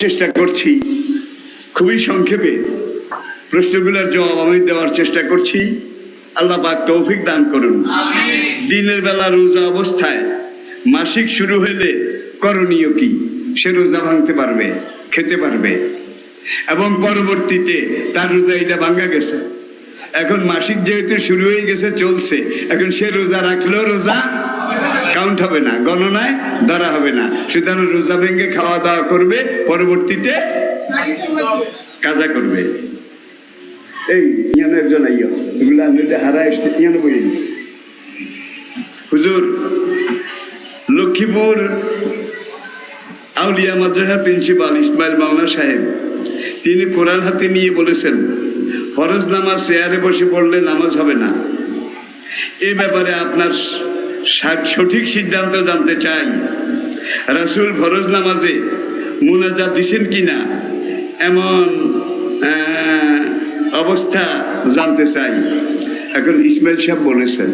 চেষ্টা করছি খুবই সংক্ষেপে প্রশ্নগুলোর জবাব আমি দেওয়ার চেষ্টা করছি। আল্লাহ পাক তৌফিক দান করুন। দিনের বেলা রোজা অবস্থায় মাসিক শুরু হলে করণীয় কি? সে রোজা ভাঙতে পারবে, খেতে পারবে, এবং পরবর্তীতে তার রোজা এটা ভাঙ্গা গেছে। এখন মাসিক যেহেতু শুরু হয়ে গেছে, চলছে, এখন সে রোজা রাখলেও রোজা কাউন্ট হবে না, গণনায় ধরা হবে না। সুতরাং রোজা ভেঙে খাওয়া দাওয়া করবে, পরবর্তীতে কাজা করবে। এই ইয়ানো একজন আইয়া এগুলো আমি হারাই ইয়ানো বলি। হুজুর লক্ষ্মীপুর আউলিয়া মাদ্রাসার প্রিন্সিপাল ইসমাইল মাওলানা সাহেব, তিনি কোরআন হাতে নিয়ে বলেছেন ফরজ নামাজ চেয়ারে বসে পড়লে নামাজ হবে না। এ ব্যাপারে আপনার সঠিক সিদ্ধান্ত জানতে চাই। রাসূল ফরজ নামাজে মুনাজাত দিছেন কিনা, এমন অবস্থা জানতে চাই। এখন ইসমাইল সাহেব বলেছেন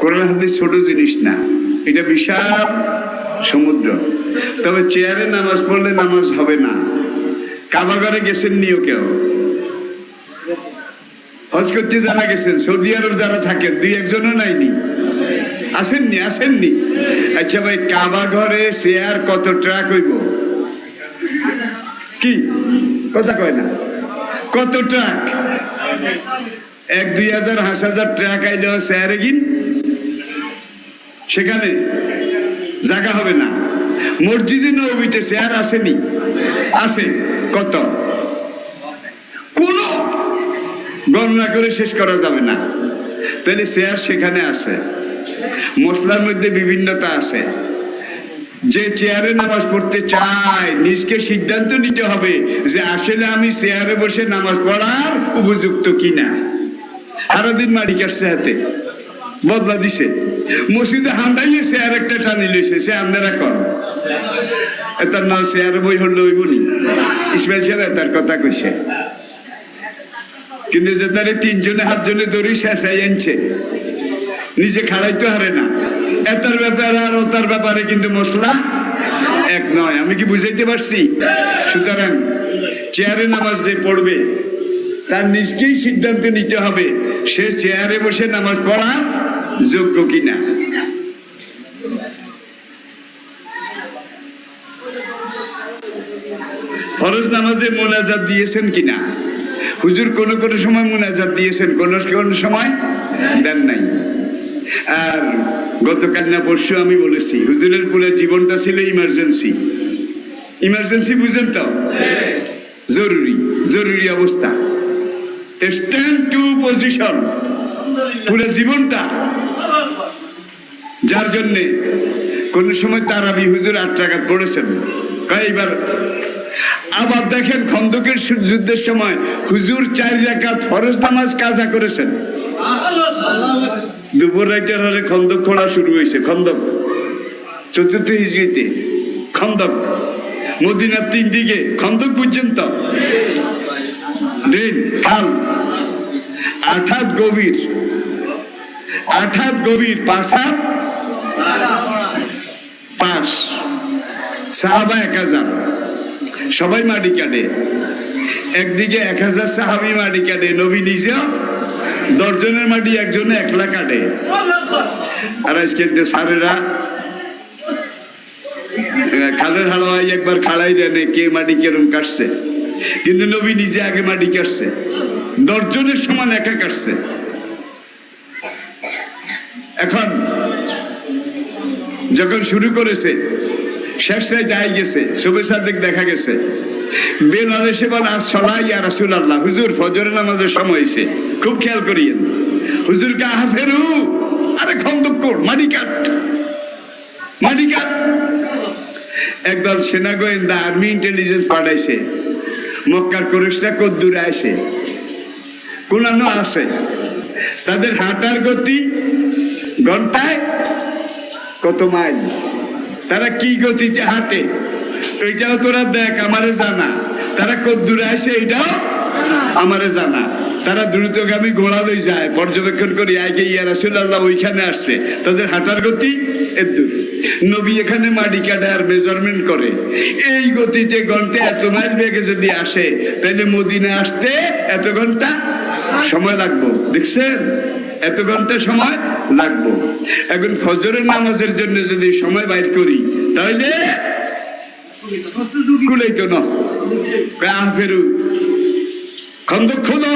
কোরআন হাদিস ছোট জিনিস না, এটা বিশাল সমুদ্র। তবে চেয়ারে নামাজ পড়লে নামাজ হবে না। কাবাঘরে গেছেন নিও কেউ? হজ করতে যারা গেছেন, সৌদি আরব যারা থাকেন, দুই একজনও নাইনি, আসেননি? আসেননি? আচ্ছা ভাই, কাবা ঘরে চেয়ার কত ট্রাক হইব? কি কথা কয় না? কত ট্রাক? 1-2,000 5,000 ট্রাক আইলেও চেয়ারে গিন সেখানে জায়গা হবে না। মসজিদে নববীতে চেয়ার আসেনি? আছে। কত? কোনো গণনা করে শেষ করা যাবে না। তাহলে চেয়ার সেখানে আছে। মশলার মধ্যে বিভিন্নতা আছে। যে চেয়ারে নামাজ পড়তে চায়, নিজকে সিদ্ধান্ত নিতে হবে যে আসলে আমি চেয়ারে বসে নামাজ পড়ার উপযুক্ত কিনা। সারাদিন মাড়ি কাটছে, হাতে বদলা দিছে, মসজিদে হান্দাইয়ে চেয়ার একটা টানি লইছে, সে আপনারা কর তার নাম চেয়ার বই হলো ওই বলি। ইসমাইল সাহেব তার কথা কইছে, কিন্তু যে তারে 3 জনে 7 জনে দড়ি শেষাই আনছে, নিজে খাড়াইতে হারে না। এটার ব্যাপারে আর ওটার ব্যাপারে কিন্তু মশলা এক নয়। আমি কি বুঝাইতে পারছি? সুতরাং চেয়ারে নামাজ যে পড়বে তার নিজকেই সিদ্ধান্ত নিতে হবে সে চেয়ারে বসে নামাজ পড়ার যোগ্য কিনা। ফরজ নামাজে মোনাজাত দিয়েছেন কিনা? হুজুর কোন কোন সময় মোনাজাত দিয়েছেন, কোন কোন সময় দেন নাই। আর গতকাল না পরশু আমি বলেছি হুজুরের পুরো জীবনটা ছিল ইমার্জেন্সি। ইমার্জেন্সি বুঝেন তো? জরুরি, জরুরি অবস্থা, স্ট্যান্ড টু পজিশন, পুরো জীবনটা। যার জন্যে কোন সময় তারাবি হুজুর 8 রাকাত পড়েছেন এইবার। আবার দেখেন খন্দকের যুদ্ধের সময় হুজুর 4 রাকাত ফরজ নামাজ কাজা করেছেন। দুপুর রাতের হলে খন্দক খোঁড়া শুরু হয়েছে। খন্দক 4th হিজরিতে খন্দক, মদিনার 3 দিকে খন্দক বুঝছেন তো? ড্রেন, খাল, 8 হাত গভীর, 8 হাত গভীর, 5 হাত পাশ। সাহাবা 1000, সবাই মাটি কাটে। একদিকে 1000 সাহাবি মাটি কাটে, নবী নিজেও 10 জনের মাটি একজনে একলা কাটে। আর আজকে সারেরা খালের হালুয়াই একবার খাড়াই দেয় কে মাটি কেরম কাটছে, কিন্তু নবী নিজে আগে মাটি কাটছে, 10 জনের সমান একা কাটছে। এখন যখন শুরু করেছে শেষ রাইতে আই গেছে, শোবে সাদেক দেখা গেছে, বেলাল এসে বলে আসসালাম ইয়া রাসূলুল্লাহ, হুজুর ফজরের নামাজের সময় হয়েছে, খুব খেয়াল করিয়েন। হুজুর কা হাফেরু, আরে খন্দক কর, মাটি কাট, মাটি কাট। একদল সেনা গোয়েন্দা আর্মি ইন্টেলিজেন্স পাঠাইছে, মক্কার কুরাইশরা কদ্দুরে আসে, কোনানো আসে, তাদের হাঁটার গতি ঘন্টায় কত মাইল, তারা কি গতিতে হাঁটে এটাও তোরা দেখ, আমারে জানা। তারা কদ্দুরে আসে এটাও আমারে জানা। তারা দ্রুতগামী ঘোড়া লই যায়, পর্যবেক্ষণ করি আগে ইয়া রাসূলুল্লাহ ওইখানে আসছে, তাদের হাঁটার গতি এর দূর। নবী এখানে মাটি কাটে আর মেজারমেন্ট করে। এই গতিতে ঘন্টা এত মাইল বেগে যদি আসে, তাহলে মদিনা আসতে এত ঘন্টা সময় লাগবো। দেখছেন, এত ঘন্টা সময় লাগবো। এখন ফজরের নামাজের জন্য যদি সময় বাইর করি, তাহলে কুলাইতো না। ফেরু খন্দক খোঁজো,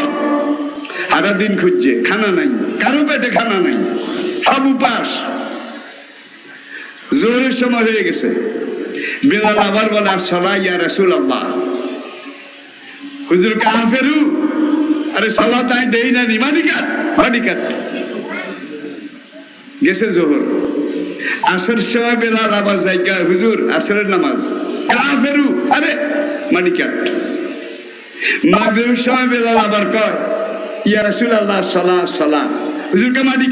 সারা দিন খুঁজছে, খানা নাই, কারো পেটে খানা নাই, সব উপাস। জোহরের সময় হয়ে গেছে, বেলাল আবার বলে আসসালাম ইয়া রাসূলুল্লাহ। হুজুর কাহা ফেরু, আরে সালাত আমি দেই না, মাটি কাট। গেছে জোহর। আসর সময় বেলাল আবার জায়গা, হুজুর আসরের নামাজ। কাহা ফেরু, আরে মাটি কাট। মাগরিবের সময় বেলাল আবার কয় ইয়া রাসূলুল্লাহ সালাত। হুজুরকে মাটি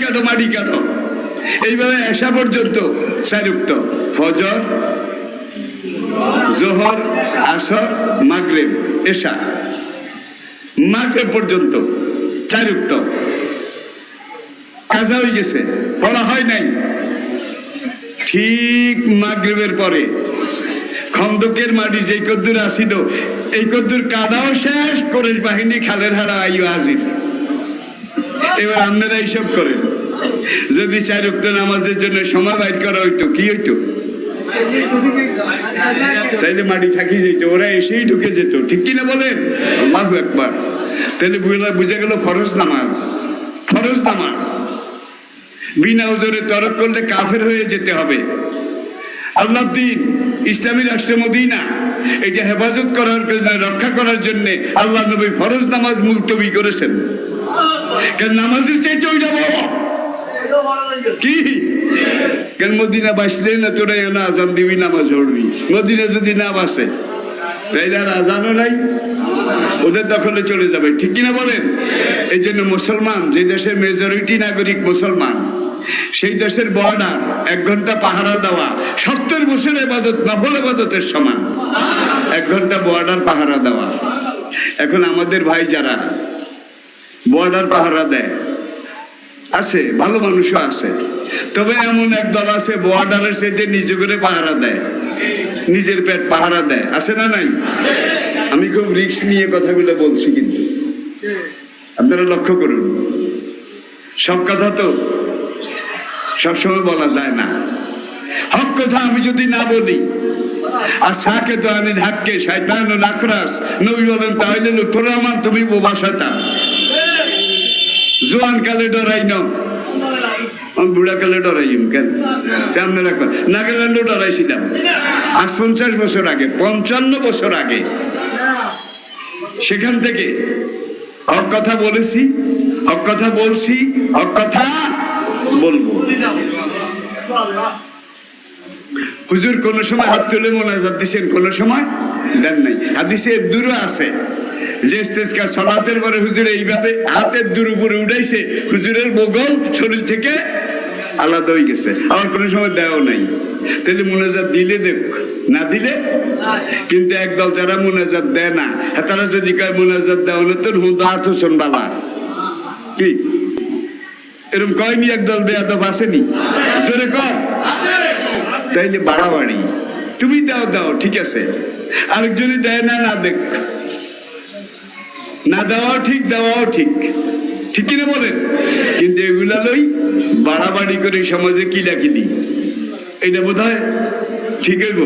কাটো। এইভাবে এশা পর্যন্ত 4 ওয়াক্ত, ফজর, জোহর, আসর, মাগরিব, এশা। মাগরিব পর্যন্ত 4 ওয়াক্ত কাজা হয়ে গেছে, পড়া হয় নাই। ঠিক মাগরিবের পরে খন্দকের মাটি যেই কদ্দুর আসিল, এই কদ্দুর কাদাও শেষ, কোরেশ বাহিনী খালের হারা আইও হাজির। এবার আপনারা হিসাব করেন, যদি 4 ওয়াক্ত নামাজের জন্য সময় বাইর করা হইতো, কি হইতো? তাইলে মাটি থাকি যেত, ওরা এসেই ঢুকে যেত, ঠিক কিনা বলেন? আল্লাহু আকবার। তাহলে বুঝা গেল ফরজ নামাজ। বিনা ওজরে তরক করলে কাফের হয়ে যেতে হবে। আল্লাহর দ্বীন, ইসলামী রাষ্ট্র মদিনা, এটা হেফাজত করার জন্য, রক্ষা করার জন্য আল্লাহ নবী ফরজ নামাজ মুলতবি করেছেন। কারণ নামাজের চাইতে ওইটা বড়। কি কেন মদিনা বাসলে না, তোরা না আজান দিবি, নামাজ পড়বি। মদিনা যদি না বাসে, তাইলে আর আজানও নাই, ওদের দখলে চলে যাবে, ঠিক কিনা বলেন? এই জন্য মুসলমান, যে দেশের মেজরিটি নাগরিক মুসলমান, সেই দেশের বর্ডার 1 ঘন্টা পাহারা দেওয়া 70 বছর ইবাদত, নফল ইবাদতের সমান। 1 ঘন্টা বর্ডার পাহারা দেওয়া। এখন আমাদের ভাই যারা বর্ডার পাহারা দেয় আছে, ভালো মানুষও আছে, তবে এমন এক দল আছে বর্ডারের সাথে নিজে করে পাহারা দেয়, নিজের পেট পাহারা দেয়, আছে না নাই? আমি খুব রিস্ক নিয়ে কথাগুলো বলছি, কিন্তু আপনারা লক্ষ্য করুন, সব কথা তো সবসময় বলা যায় না। হক কথা আমি যদি না বলি, আর সাকে তো আনিল হাক্কে শয়তান ও নাকরাস, নবী বলেন তাহলে লুৎফর রহমান তুমি বোবা শয়তান। জোয়ান কালে ডরাই ন, আমি বুড়া কালে ডরাইম কেন? আপনারা নাগাল্যান্ডও ডরাইছিলাম আজ 50 বছর আগে, 55 বছর আগে। সেখান থেকে হক কথা বলেছি, হক কথা বলছি, হক কথা বলবো। হুজুর কোন সময় হাত তুলে মোনাজাত দিচ্ছেন, কোন সময় দেন নাই। হাদিসে দূরও আছে যে ইস্তেসকা সালাতের পরে হুজুর এইভাবে হাতের দূর উপরে উঠাইছে, হুজুরের বগল শরীর থেকে আলাদা হয়ে গেছে, আমার কোনো সময় দেওয়া নাই। তাহলে মোনাজাত দিলে দেখ, না দিলে। কিন্তু একদল যারা মোনাজাত দেয় না, তারা যদি কয় মোনাজাত দেওয়া না, তো হুদা হাত হোসন বালা, কি এরকম কয়নি? একদল বেয়াদব আসেনি, জোরে কর। তাইলে বাড়াবাড়ি। তুমি দাও ঠিক আছে, আরেকজনই দেয় না, না দেখ, না দেওয়াও ঠিক, দেওয়াও ঠিক, ঠিক কিনা বলেন? কিন্তু এগুলা লই বাড়াবাড়ি করে সমাজে কিলাকিলি, এটা বোধ হয় ঠিক হইব?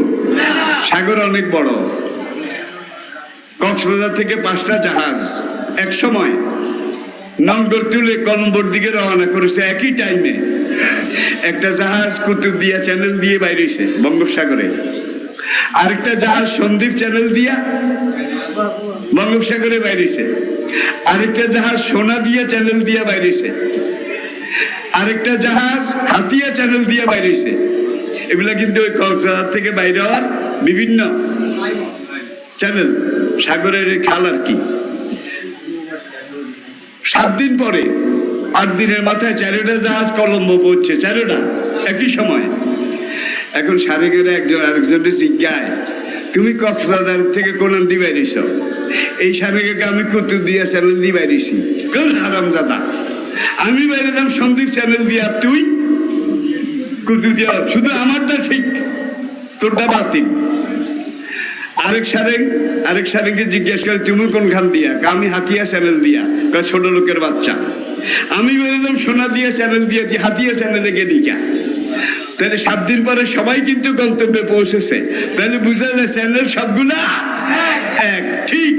সাগর অনেক বড়, কক্সবাজার থেকে 5টা জাহাজ এক সময় নঙ্গর তুলে কলম্বোর দিকে রওনা করেছে একই টাইমে। একটা জাহাজ কুতুবদিয়া চ্যানেল দিয়ে বাইরেছে বঙ্গোপসাগরে, আরেকটা জাহাজ সন্দ্বীপ চ্যানেল দিয়া বঙ্গোপসাগরে বাইরেছে, আরেকটা জাহাজ সোনাদিয়া চ্যানেল দিয়া বাইরেছে, আরেকটা জাহাজ হাতিয়া চ্যানেল দিয়া বাইরেছে। এগুলা কিন্তু ওই কক্সবাজার থেকে বাইরে হওয়ার বিভিন্ন চ্যানেল, সাগরের খাল আর কি। 7 দিন পরে, 8 দিনের মাথায় 4টা জাহাজ কলম্বো পৌঁছছে, 4টা একই সময়। এখন সাড়ে গেলে একজন আরেকজনকে জিজ্ঞায়, তুমি কক্সবাজার থেকে কোন দি বাইরেছ? এই সাড়ে গেলে আমি কুতুবদিয়া চ্যানেল দিয়ে বাইরেছি। কোন হারামজাদা, আমি বাইরেলাম সন্দ্বীপ চ্যানেল দিয়ে, আর তুই? কুতু দিয়া শুধু আমারটা ঠিক, তোরটা বাতিল। আরেক সারেংকে জিজ্ঞেস করে তুমি কোনখান দিয়া? আমি হাতিয়া চ্যানেল দিয়া। ছোট লোকের বাচ্চা। আমি বললাম সোনা দিয়া চ্যানেল দিয়ে হাতিয়া চ্যানেলে গেলি কা? তাহলে 7 দিন পরে সবাই কিন্তু গন্তব্যে পৌঁছেছে। তাহলে বুঝা যায় চ্যানেল সবগুলা এক, ঠিক।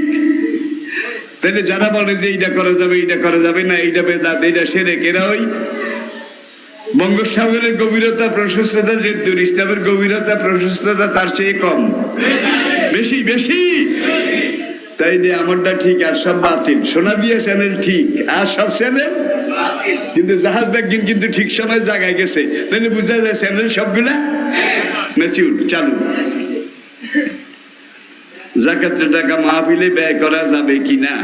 তাহলে যারা বলে যে এইটা করা যাবে, এইটা করা যাবে না, এইটা বেদাত, এইটা শিরক, এরা ওই বঙ্গোপসাগরের গভীরতা প্রশস্ততা, জেদ্দুর ইসলামের গভীরতা প্রশস্ততা তার চেয়ে কম, বেশি বেশি। তাই যে আমারটা ঠিক আর সব বাতিল। সোনা দিয়া চ্যানেল ঠিক আর সব চ্যানেল, কিন্তু জাহাজ ব্যাগিন কিন্তু ঠিক সময় জায়গায় গেছে। তাহলে বুঝা যায় চ্যানেল সবগুলা ম্যাচিউর, চালু। যাকাতের টাকা মাহফিলে ব্যয় করা যাবে কিনা,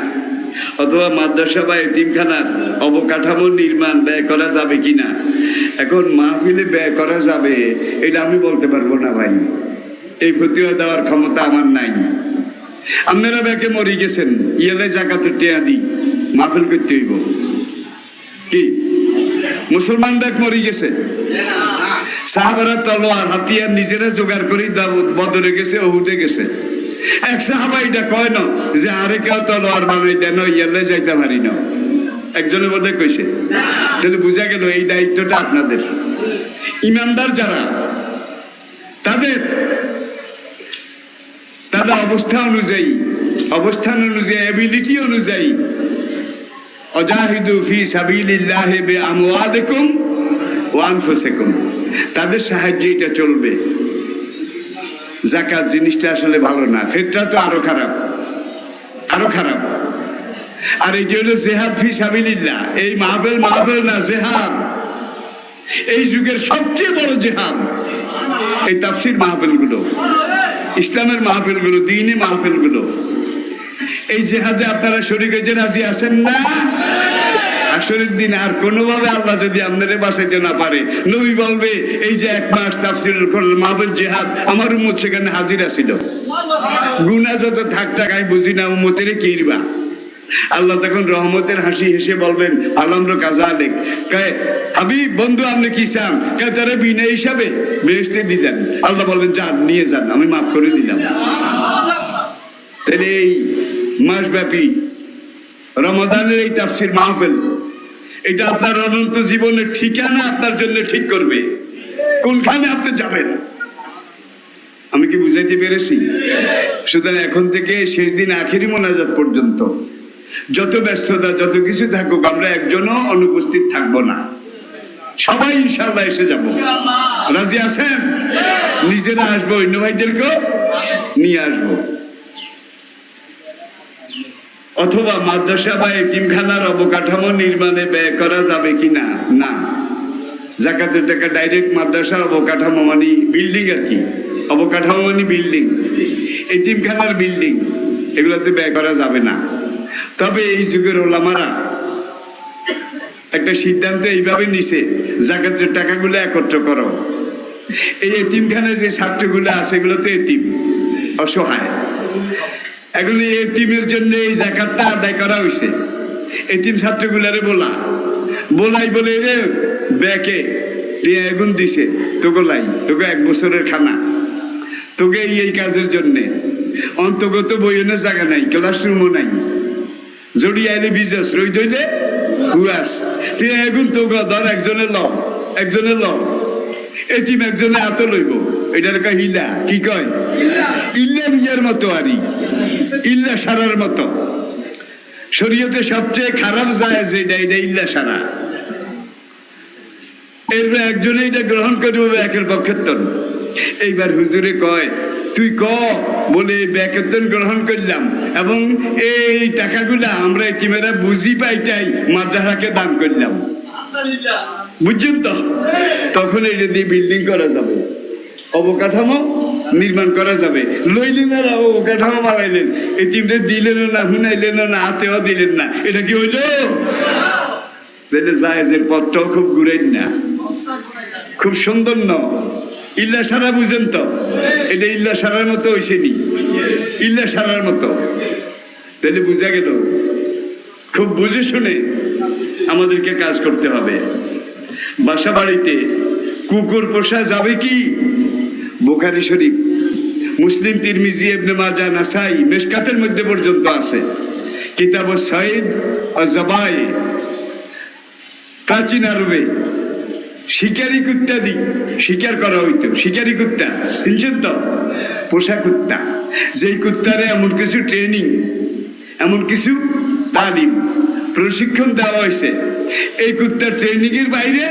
অথবা মাদ্রাসা বা এতিমখানার অবকাঠামো নির্মাণ ব্যয় করা যাবে কিনা? এখন মাহফিলে ব্যয় করা যাবে এটা আমি বলতে পারবো না ভাই, এই ফতোয়া দেওয়ার ক্ষমতা আমার নাই। আপনারা ব্যাকে মরি গেছেন, ইয়েলে জাকাতের টেয়া দিই, মাহফিল করতে হইব কি? মুসলমান ব্যাগ মরি গেছে, সাহাবারা তলোয়ার হাতিয়ার নিজেরা জোগাড় করে বদরে গেছে, ওহুদে গেছে। এক সাহাবা এটা কয় না যে আরে কেউ তলোয়ার বানাই দেন, ইয়েলে যাইতে পারি না, একজনের মধ্যে কইছে। তাহলে বুঝা গেল এই দায়িত্বটা আপনাদের। ইমানদার যারা, তাদের অবস্থান অনুযায়ী এবিলিটি অনুযায়ী অজাহিদু ফি সাবিলিল্লাহি বিআমওয়ালিকুম ওয়া আনফুসিকুম, তাদের সাহায্যে এটা চলবে। যাকাত জিনিসটা আসলে ভালো না, ফিতরা তো আরো খারাপ। আর এইটা হলো জিহাদ ফি সাবিলিল্লাহ। এই মাহফিল না, জিহাদ এই যুগের সবচেয়ে বড় জিহাদ। এই তাফসীর মাহফিলগুলো, ইসলামের মাহফিলগুলো, দ্বীনি মাহফিলগুলো, এই জিহাদে আপনারা শরীক হইতে রাজি আছেন না? আসরের দিন আর কোনোভাবে আল্লাহ যদি আপনারে বাঁচাইতে না পারে, নবী বলবে এই যে 1 মাস তাফসীরুল কোরআন মাহফিল জিহাদ, আমার উম্মত সেখানে হাজিরা ছিল। গুনাহ যত থাক টাকায় বুঝি না, উম্মতের কিরবা। আল্লাহ তখন রহমতের হাসি হেসে বলবেন আলমর কাজা আলেক, হাবিব বন্ধু আপনি কি চান? তারা বিনা হিসাবে বেহেশতে দিতেন। আল্লাহ বলবেন যান, নিয়ে যান, আমি মাফ করে দিলাম। তাহলে এই মাসব্যাপী রমাদানের এই তাফসীর মাহফিল, এটা আপনার অনন্ত জীবনের ঠিকানা আপনার জন্য ঠিক করবে, কোনখানে আপনি যাবেন। আমি কি বুঝাইতে পেরেছি? সুতরাং এখন থেকে শেষ দিন আখেরি মোনাজাত পর্যন্ত যত ব্যস্ততা, যত কিছু থাকুক, আমরা একজনও অনুপস্থিত থাকবো না। সবাই ইনশাআল্লাহ এসে যাব। রাজি আছেন? নিজেরা আসবো, অন্য ভাইদেরকেও নিয়ে আসবো। অথবা মাদ্রাসা বা এতিমখানার অবকাঠামো নির্মাণে ব্যয় করা যাবে কিনা? না, যাকাতের টাকা ডাইরেক্ট মাদ্রাসার অবকাঠামো মানে বিল্ডিং আর কি, অবকাঠামো মানে বিল্ডিং, এতিমখানার বিল্ডিং, এগুলোতে ব্যয় করা যাবে না। তবে এই যুগের ওলামারা একটা সিদ্ধান্ত এইভাবে নিছে, যাকাতের টাকাগুলো একত্র করো, এই এতিমখানায় যে ছাত্রগুলো আছে এগুলো তো এতিম, অসহায়, এখন এই এতিমের জন্য এই যাকাতটা আদায় করা হয়েছে। এতিম ছাত্রগুলারে বলাই বলে রে ব্যাকে এগুন দিছে, তোকে 1 বছরের খানা, তোকে এই কাজের জন্যে অন্তর্গত বইয়ের জায়গা নাই, ক্লাসরুমও নাই, জড়ি আইলে বিজস রই ধইলে হুয়াস, তুই এগুন তোকে ধর একজনের ল এতিম একজনে এত লইব, এটার কয় হিলা, কি কয় ইল্লা নিজের মতো, আরই ইল্লা সারার মতো। শরীয়তে সবচেয়ে খারাপ যায় যেটা, এটা ইল্লা সারা। এরপর একজনে এটা গ্রহণ করবে একের পক্ষের। এইবার হুজুরে কয় তুই বলে বেকেতন গ্রহণ করলাম, এবং এই টাকাগুলা আমরা এতিমেরা বুঝি পাইটাই মাদ্রাসাকে দান করলাম, বুঝছেন তো? তখন এটা দিয়ে বিল্ডিং করা যাবে, অবকাঠামো নির্মাণ করা যাবে। লইলেন আর অবকাঠামো বানাইলেন, এতিমদের দিলেন না, হুনাইলেন না, হাতেও দিলেন না, এটা কি হইল? তাহলে জায়েজের পথটাও খুব ঘুরেন না, খুব সুন্দর ন। ইল্লা সারা বুঝেন তো? এটা ইল্লা সারার মতো হয়েছে নি, ইল্লা সারার মতো। তাহলে বুঝা গেল, খুব বুঝে শুনে আমাদেরকে কাজ করতে হবে। বাসা বাড়িতে কুকুর পোষা যাবে কি? বুখারী শরীফ, মুসলিম, তিরমিজি, ইবনে মাজাহ, নাসাই, মিশকাতের মধ্যে পর্যন্ত আছে। কিতাব সাইদ ও জবাই। প্রাচীন আরবে শিকারি কুত্তা শিকার করা হইতো। শিকারি কুত্তা শুনছেন তো? পোষা কুত্তা, যেই কুত্তারে এমন কিছু ট্রেনিং, এমন কিছু তালিম, প্রশিক্ষণ দেওয়া হয়েছে, এই কুত্তার ট্রেনিং এর বাইরে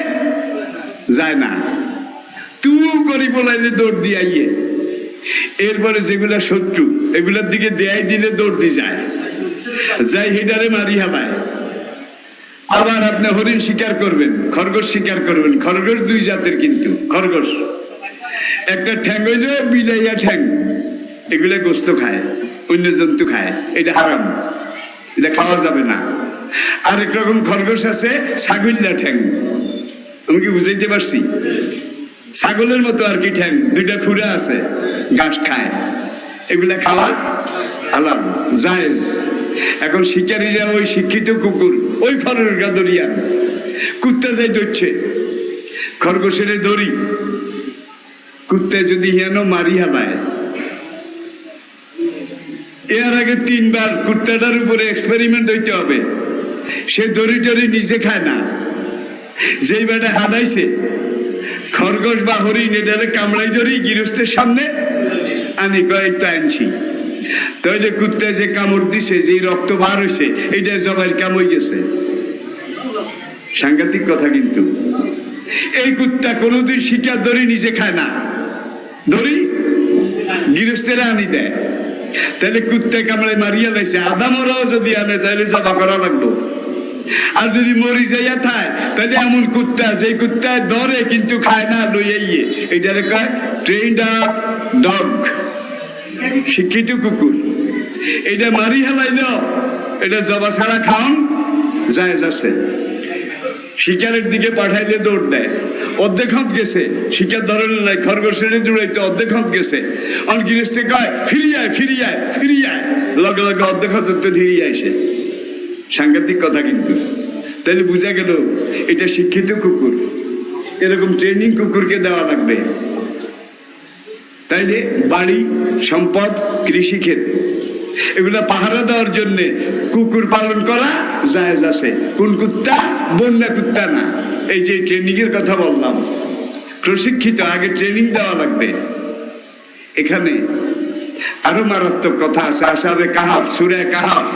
যায় না। তু করি বলাইলে দৌড় দিয়ে আইয়ে। এরপরে যেগুলা শত্রু, এগুলার দিকে দেয়াই দিলে দৌড় দিয়ে যায়, যাই হেডারে মারি হালায়। আবার আপনি হরিণ শিকার করবেন, খরগোশ শিকার করবেন। খরগোশ দুই জাতের, কিন্তু খরগোশ একটা ঠ্যাং হইল বিলাইয়া ঠ্যাং, এগুলা গোস্ত খায়, অন্য জন্তু খায়, এটা হারাম, এটা খাওয়া যাবে না। আরেক রকম খরগোশ আছে ছাগল্লা ঠ্যাং, আমি কি বুঝাইতে পারছি? ছাগলের মতো আর কি ঠ্যাং, দুইটা খুঁড়া আছে, ঘাস খায়, এগুলা খাওয়া হালাল, জায়েজ। এখন শিকারীরা ওই শিক্ষিত কুকুর, ওই খরগোশটা দরিয়া কুত্তা যাই ধরছে, খরগোশের দড়ি, কুত্তায় যদি হেন মারি হালায়। এর আগে 3 বার কুত্তাটার উপরে এক্সপেরিমেন্ট হইতে হবে। সে দড়ি টড়ি নিজে খায় না, যেই বেটা হারাইছে খরগোশ বা হরিণ, এটারে কামড়াই ধরি গৃহস্থের সামনে আনি, কয়েকটা আনছি, তাহলে কুত্তায় যে কামড় দিছে, যে রক্ত বার হয়েছে, এটা জবাইয়ের কাম হয়ে গেছে। সাংঘাতিক কথা। কিন্তু এই কুত্তা কোনোদিন শিকার দড়ি নিজে খায় না, দড়ি গৃহস্থেরা আনি দেয়। তাহলে কুত্তায় কামড়ায় মারিয়া লাইছে, আদা মরাও যদি আনে তাহলে জবা করা লাগলো। আর যদি মরি যাইয়া থায়, তাহলে এমন কুত্তা, যে কুত্তায় ধরে কিন্তু খায় না, লইয়াইয়ে, এটারে কয় ট্রেইনড আপ ডগ, শিক্ষিত কুকুর। এটা মারি হেলাইল, এটা জবা ছাড়া খাওন জায়েজ আছে। শিকারের দিকে পাঠাইলে দৌড় দেয়, অর্ধেক হাত গেছে, শিকার ধরে নাই, খরগোশের জুড়াইতে অর্ধেক হাত গেছে, অনগিরিস্তে কয় ফিরিয়ায় ফিরিয়ায় ফিরিয়ায়, লগে লগে অর্ধেক হাত তো ফিরিয়ে আসে। সাংঘাতিক কথা। কিন্তু তাহলে বোঝা গেল এটা শিক্ষিত কুকুর, এরকম ট্রেনিং কুকুরকে দেওয়া লাগবে। তাইলে বাড়ি, সম্পদ, কৃষিক্ষেত, এগুলা পাহারা দেওয়ার জন্য কুকুর পালন করা জায়েজ আছে। কোন কুত্তা? বন্যা কুত্তা না। এই যে ট্রেনিং এর কথা বললাম, প্রশিক্ষিত, আগে ট্রেনিং দেওয়া লাগবে। এখানে আরো মারাত্মক কথা আছে। আসহাবে কাহাফ, সূরা কাহাফ,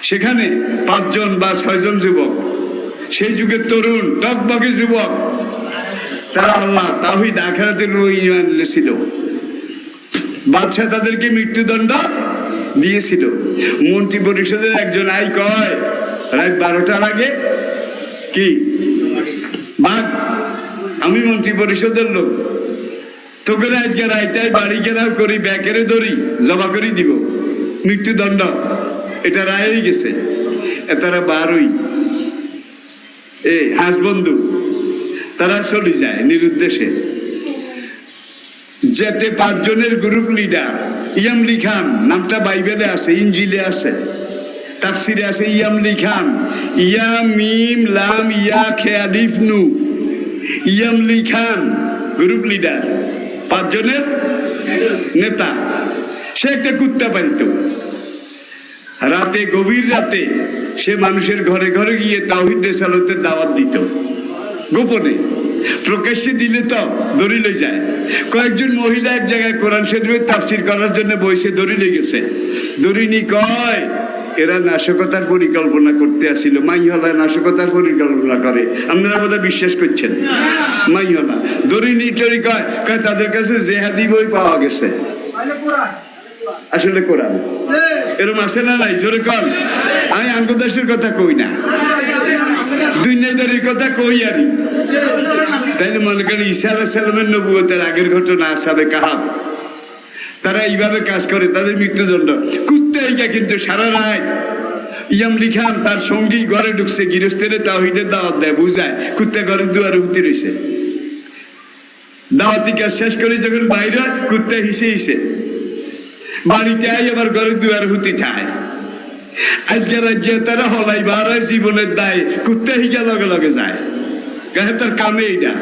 সেখানে 5 জন বা 6 জন যুবক, সেই যুগের তরুণ টকবকে যুবক, তারা আল্লাহ, তাওহীদ, আখিরাতের উপর ঈমান এনেছিল। বাদশা তাদেরকে মৃত্যুদণ্ড দিয়েছিল। মন্ত্রী পরিষদের একজন আই কয়, রাত 12টার আগে কি বাঘ, আমি মন্ত্রী পরিষদের লোক, তোকে আজকে রাইতাই বাড়ি ঘেরাও করি, ব্যাকেরে ধরি, জবা করি দিব, মৃত্যুদণ্ড, এটা রায় হয়ে গেছে। তারা 12ই হাঁসবন্ধু, তারা চলে যায় নিরুদ্দেশে। যেতে 5 জনের গ্রুপ লিডার, ইয়ামলি খান, নামটা বাইবেলে আছে, ইনজিলে আছে, তাফসিরে আছে, ইয়ামলি খান, ইয়া মিম লাম ইয়া খে আলিফ নু, ইয়ামলি খান গ্রুপ লিডার, 5 জনের নেতা। সে একটা কুত্তা পালত। রাতে, গভীর রাতে সে মানুষের ঘরে ঘরে গিয়ে তাওহীদ রিসালাতের দাওয়াত দিত, গোপনে। প্রকাশ্যে দিলে তো দড়িলে যায়। কয়েকজন মহিলা এক জায়গায় কোরআন শরীফের তাফসীর করার জন্য বসে দড়িলে গেছে। দড়িনি কয়, এরা নাশকতার পরিকল্পনা করতে আসিল। মাইহলা নাশকতার পরিকল্পনা করে, আপনারা বোধহয় বিশ্বাস করছেন। মাইহলা দড়িনি টরি কয়, তাদের কাছে জেহাদি বই পাওয়া গেছে। আসলে কোরআন এরকম আছে না নাই? জোরে কন। আমি আঙ্গদাসের কথা কই না, দুনিয়াদারির কথা কই আরি। তাইলে মনে করেন ঈসা আলাইহিস সালামের নবুয়তের আগের ঘটনা, আসহাবে কাহাফ, তারা এইভাবে কাজ করে, তাদের মৃত্যুদণ্ড। কুত্তাইকা কিন্তু সারা রাত ইয়ামলি খান তার সঙ্গী ঘরে ঢুকছে, গৃহস্থের তাওহীদের দাওয়াত দেয়, বুঝায়। কুত্তা ঘরের দুয়ারে হুতি রয়েছে। দাওয়াতি কাজ শেষ করে যখন বাইরে হয়, কুত্তা হিসে হিসে বাড়িতে আই, আবার ঘরের দুয়ারে হুতি থায়। আজকে রাজ্যে তারা হলাই বার হয়, জীবনের দায় কুত্তা হিগা লগে লগে যায়। তার কামে এইটা,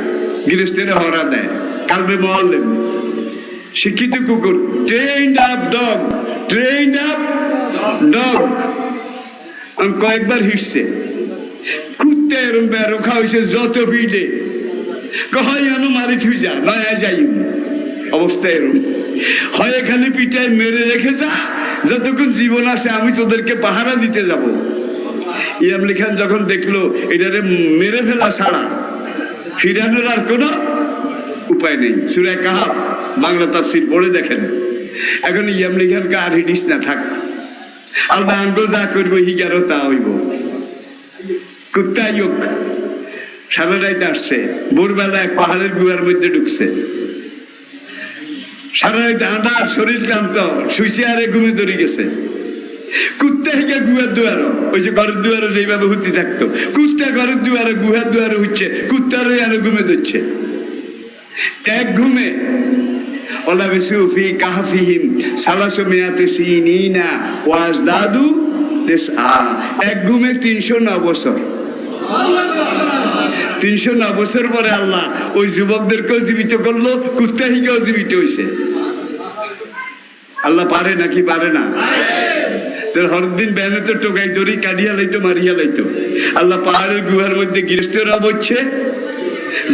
গৃহস্থের হরা দেয়, কালবে মোয়াল্লেম, শিক্ষিত কুকুর, trend up dog, trend up dog. কয়েকবার হিসছে, কুত্তে এরম বেরোখা হয়েছে যত ভিড়ে, কয় মারি থুই যা, নয়া যাই অবস্থা এরম হয়, এখানে পিঠায় মেরে রেখে যা, যতক্ষণ জীবন আছে আমি তোদেরকে পাহারা দিতে যাব। ইয়ামলি খান যখন দেখলো এটারে মেরে ফেলা ছাড়া ফিরানোর আর কোনো উপায় নেই, সূরা কাহাফ বাংলা তাফসীর পড়ে দেখেন। এখন ইয়ামলি খানকে আর হিডিস না, থাক, আল্লাহ আনগো যা করবো হিগারও তা হইব। কুত্তা ইয়োগ সারা রাইতে আসছে, ভোরবেলা এক পাহাড়ের গুহার মধ্যে ঢুকছে, সারা রাইতে আন্ধার, শরীর ক্লান্ত, শুইছে আরে ঘুমে ধরে গেছে। কুত্তা হিগা গুহার দুয়ারও, ওই যে ঘরের দুয়ারে যেইভাবে হুতি থাকতো, কুত্তা ঘরের দুয়ারে গুহার দুয়ারে হচ্ছে, কুত্তারে আরো ঘুমে ধরছে। এক ঘুমে ওলাবিসু ফি কাহফিহিম সালাসু মিয়াতি সিনিনা ওয়াজদাদু তিসআ, এক ঘুমে 309 বছর। 309 বছর পরে আল্লাহ ওই যুবকদেরকেও জীবিত করলো, কুত্তা হিগেও জীবিত হয়েছে। আল্লাহ পারে নাকি পারে না? হরদিন ব্যানে তো টোকাই ধরি, কাটিয়া লাইতো, মারিয়া লাইতো। আল্লাহ পাহাড়ের গুহার মধ্যে গৃহস্থরা বলছে,